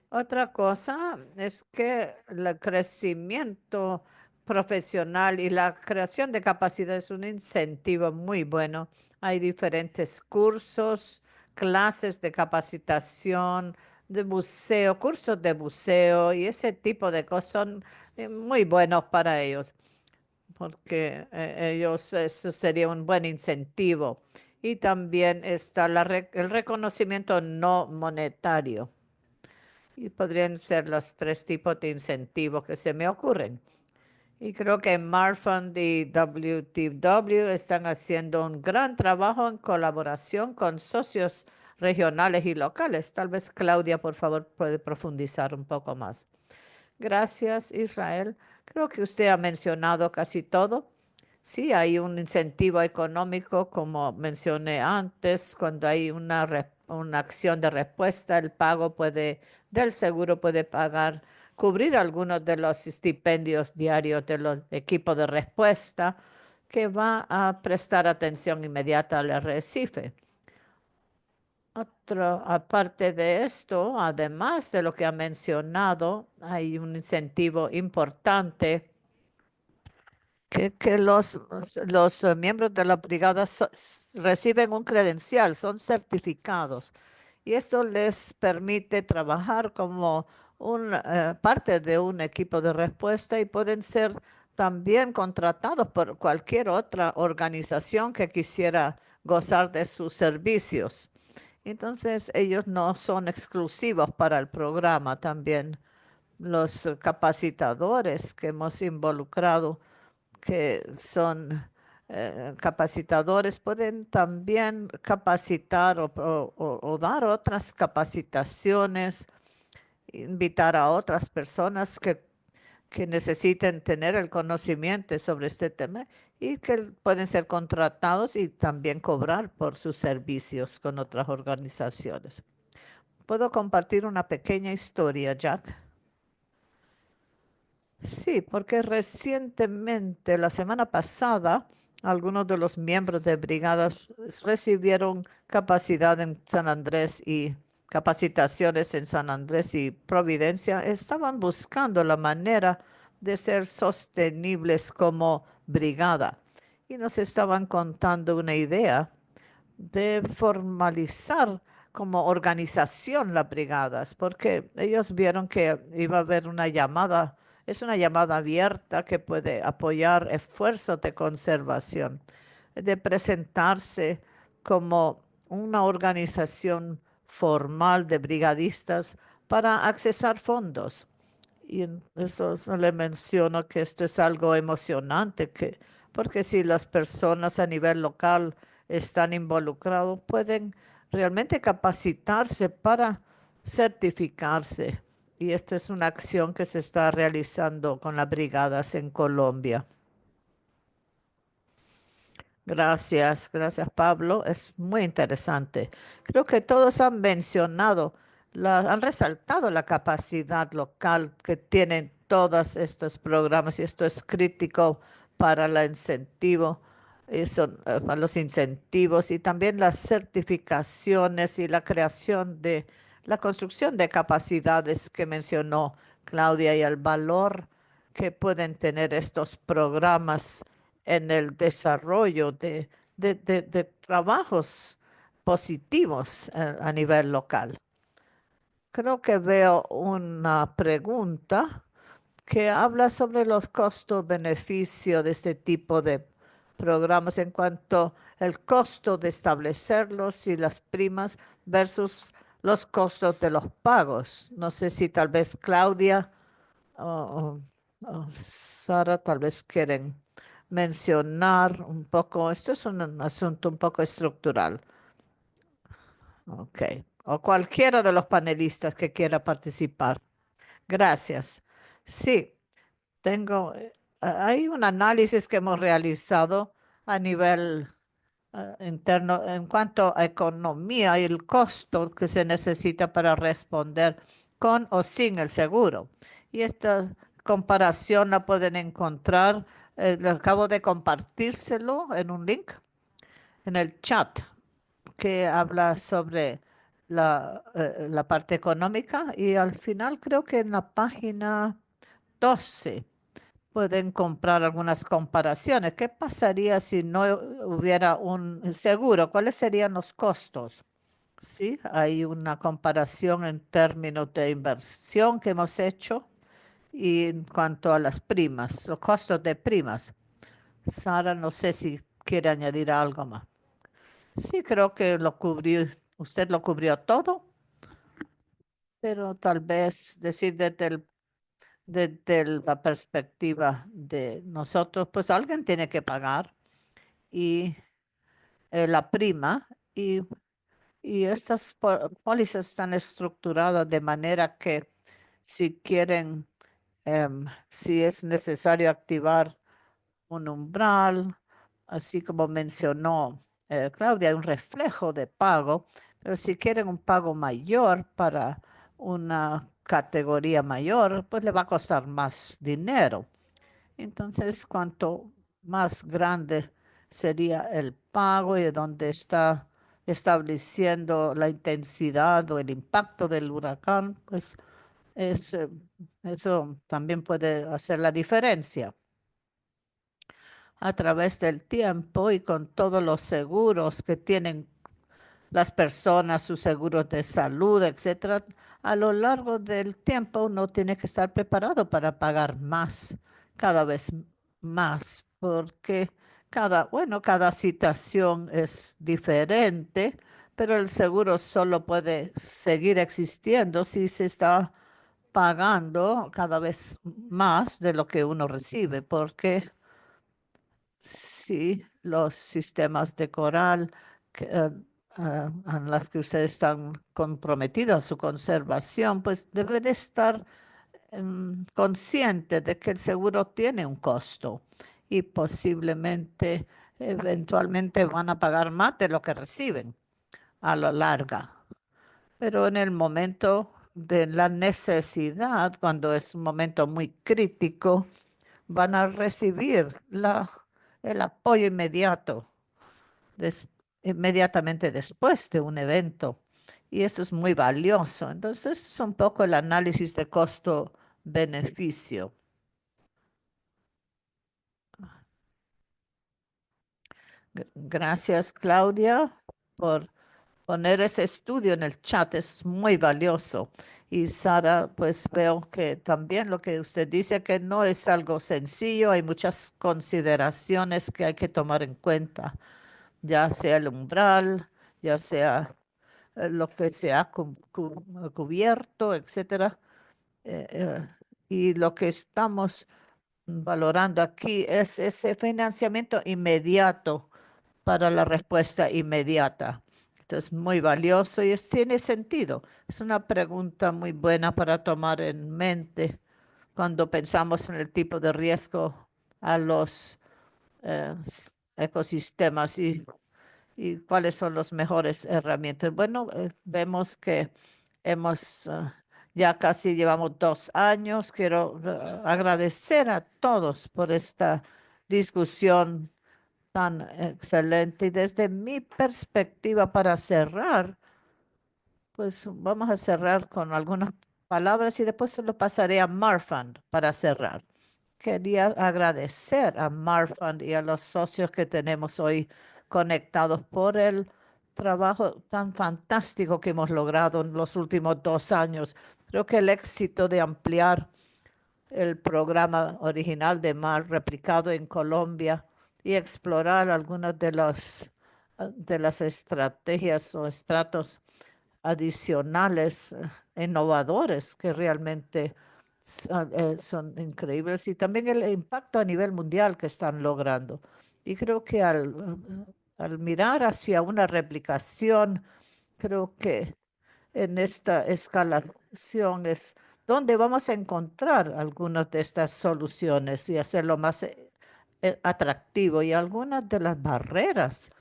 Otra cosa es que el crecimiento profesional y la creación de capacidad es un incentivo muy bueno. Hay diferentes cursos, clases de capacitación, de buceo, cursos de buceo y ese tipo de cosas son muy buenos para ellos porque ellos, eso sería un buen incentivo. Y también está el reconocimiento no monetario. Y podrían ser los tres tipos de incentivos que se me ocurren. Y creo que Marfund y WTW están haciendo un gran trabajo en colaboración con socios regionales y locales. Tal vez Claudia, por favor, puede profundizar un poco más. Gracias, Israel. Creo que usted ha mencionado casi todo. Sí, hay un incentivo económico, como mencioné antes, cuando hay una acción de respuesta, del seguro puede cubrir algunos de los estipendios diarios de los equipos de respuesta que va a prestar atención inmediata al arrecife. Aparte de esto, además de lo que ha mencionado, hay un incentivo importante que los miembros de la brigada reciben un credencial, son certificados, y esto les permite trabajar como parte de un equipo de respuesta y pueden ser también contratados por cualquier otra organización que quisiera gozar de sus servicios. Entonces, ellos no son exclusivos para el programa también. los capacitadores que hemos involucrado, que son capacitadores, pueden también capacitar o dar otras capacitaciones, invitar a otras personas que necesiten tener el conocimiento sobre este tema y que pueden ser contratados y también cobrar por sus servicios con otras organizaciones. ¿Puedo compartir una pequeña historia, Jack? Sí, porque recientemente, la semana pasada, algunos de los miembros de brigadas recibieron capacidad en San Andrés y capacitaciones en San Andrés y Providencia. Estaban buscando la manera de ser sostenibles como brigada y nos estaban contando una idea de formalizar como organización las brigadas, porque ellos vieron que iba a haber una llamada, es una llamada abierta que puede apoyar esfuerzos de conservación, de presentarse como una organización formal de brigadistas para accesar fondos. Y en eso le menciono que esto es algo emocionante, porque si las personas a nivel local están involucrados, pueden realmente capacitarse para certificarse. Y esta es una acción que se está realizando con las brigadas en Colombia. Gracias Pablo. Es muy interesante. Creo que todos han mencionado, han resaltado la capacidad local que tienen todos estos programas y esto es crítico para el incentivo, para los incentivos y también las certificaciones y la creación de la construcción de capacidades que mencionó Claudia y el valor que pueden tener estos programas en el desarrollo de trabajos positivos a nivel local. Creo que veo una pregunta que habla sobre los costos-beneficio de este tipo de programas en cuanto al costo de establecerlos y las primas versus los costos de los pagos. No sé si tal vez Claudia o, o Sara tal vez quieren mencionar un poco. Esto es un asunto un poco estructural. Ok. O cualquiera de los panelistas que quiera participar. Gracias. Sí, tengo, hay un análisis que hemos realizado a nivel interno en cuanto a economía y el costo que se necesita para responder con o sin el seguro. Y esta comparación la pueden encontrar, le acabo de compartírselo en un link en el chat que habla sobre la parte económica y al final creo que en la página 12 pueden comprar algunas comparaciones. ¿Qué pasaría si no hubiera un seguro? ¿Cuáles serían los costos? Sí, hay una comparación en términos de inversión que hemos hecho y en cuanto a las primas, los costos de primas. Sara, no sé si quiere añadir algo más. Sí, creo que lo cubrió, usted lo cubrió todo, pero tal vez decir desde la perspectiva de nosotros, pues alguien tiene que pagar y la prima y estas pólizas están estructuradas de manera que si quieren, si es necesario activar un umbral, así como mencionó Claudia, un reflejo de pago, pero si quieren un pago mayor para una categoría mayor, pues le va a costar más dinero. Entonces, cuanto más grande sería el pago y de dónde está estableciendo la intensidad o el impacto del huracán, pues es, eso también puede hacer la diferencia. A través del tiempo y con todos los seguros que tienen las personas, sus seguros de salud, etcétera, a lo largo del tiempo uno tiene que estar preparado para pagar más, cada vez más, porque cada situación es diferente, pero el seguro solo puede seguir existiendo si se está pagando cada vez más de lo que uno recibe, porque sí, los sistemas de coral en las que ustedes están comprometidos a su conservación, pues debe de estar consciente de que el seguro tiene un costo y posiblemente, eventualmente van a pagar más de lo que reciben a la larga. Pero en el momento de la necesidad, cuando es un momento muy crítico, van a recibir el apoyo inmediato, des- inmediatamente después de un evento. Y eso es muy valioso. Entonces, es un poco el análisis de costo-beneficio. Gracias, Claudia, por poner ese estudio en el chat. Es muy valioso. Y Sara, pues veo que también lo que usted dice que no es algo sencillo. Hay muchas consideraciones que hay que tomar en cuenta, ya sea el umbral, ya sea lo que se ha cubierto, etcétera. Eh, eh, y lo que estamos valorando aquí es ese financiamiento inmediato para la respuesta inmediata. Esto es muy valioso y tiene sentido. Es una pregunta muy buena para tomar en mente cuando pensamos en el tipo de riesgo a los ecosistemas y cuáles son las mejores herramientas. Bueno, vemos que hemos ya casi llevamos 2 años. Quiero agradecer a todos por esta discusión tan excelente. Y desde mi perspectiva para cerrar, pues vamos a cerrar con algunas palabras y después se lo pasaré a Marfan para cerrar. Quería agradecer a Marfan y a los socios que tenemos hoy conectados por el trabajo tan fantástico que hemos logrado en los últimos 2 años. Creo que el éxito de ampliar el programa original de MAR replicado en Colombia y explorar algunas de las estrategias o estratos adicionales, innovadores que realmente son increíbles y también el impacto a nivel mundial que están logrando. Y creo que al mirar hacia una replicación, creo que en esta escalación es donde vamos a encontrar algunas de estas soluciones y hacerlo más atractivo y algunas de las barreras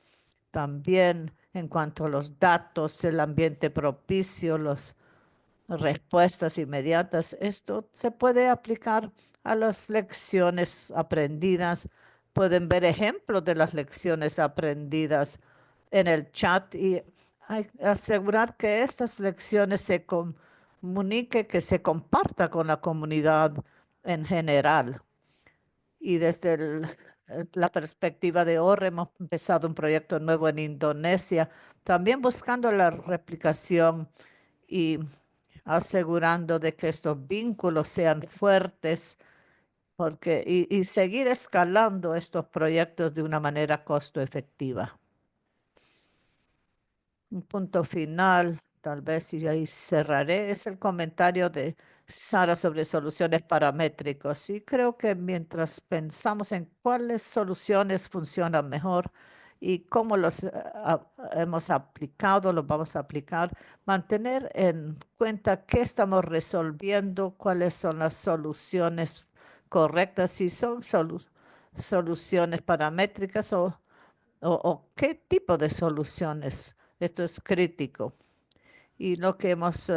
también en cuanto a los datos, el ambiente propicio, las respuestas inmediatas. Esto se puede aplicar a las lecciones aprendidas. Pueden ver ejemplos de las lecciones aprendidas en el chat y asegurar que estas lecciones se comunique, que se comparta con la comunidad en general. Y desde la perspectiva de OR hemos empezado un proyecto nuevo en Indonesia, también buscando la replicación y asegurando de que estos vínculos sean fuertes y seguir escalando estos proyectos de una manera costo efectiva. Un punto final, tal vez, y ahí cerraré, es el comentario de Sara sobre soluciones paramétricos. Y creo que mientras pensamos en cuáles soluciones funcionan mejor y cómo los hemos aplicado, los vamos a aplicar, mantener en cuenta qué estamos resolviendo, cuáles son las soluciones correctas, si son soluciones paramétricas o qué tipo de soluciones. Esto es crítico. Y lo que hemos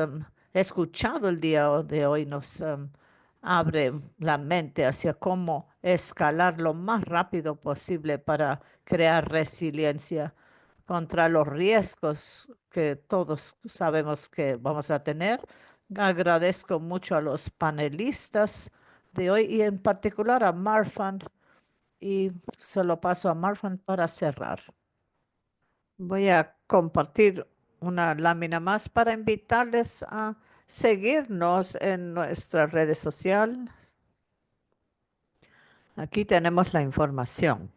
escuchado el día de hoy nos abre la mente hacia cómo escalar lo más rápido posible para crear resiliencia contra los riesgos que todos sabemos que vamos a tener. Agradezco mucho a los panelistas de hoy y en particular a Marfan y se lo paso a Marfan para cerrar. Voy a compartir una lámina más para invitarles a seguirnos en nuestras redes sociales. Aquí tenemos la información.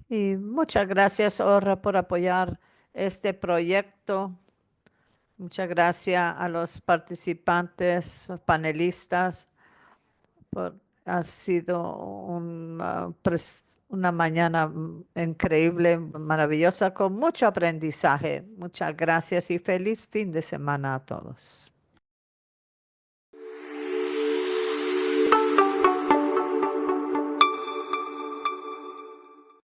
Y muchas gracias, Orra, por apoyar este proyecto Muchas gracias a los participantes, panelistas. Ha sido una mañana increíble, maravillosa, con mucho aprendizaje. Muchas gracias y feliz fin de semana a todos.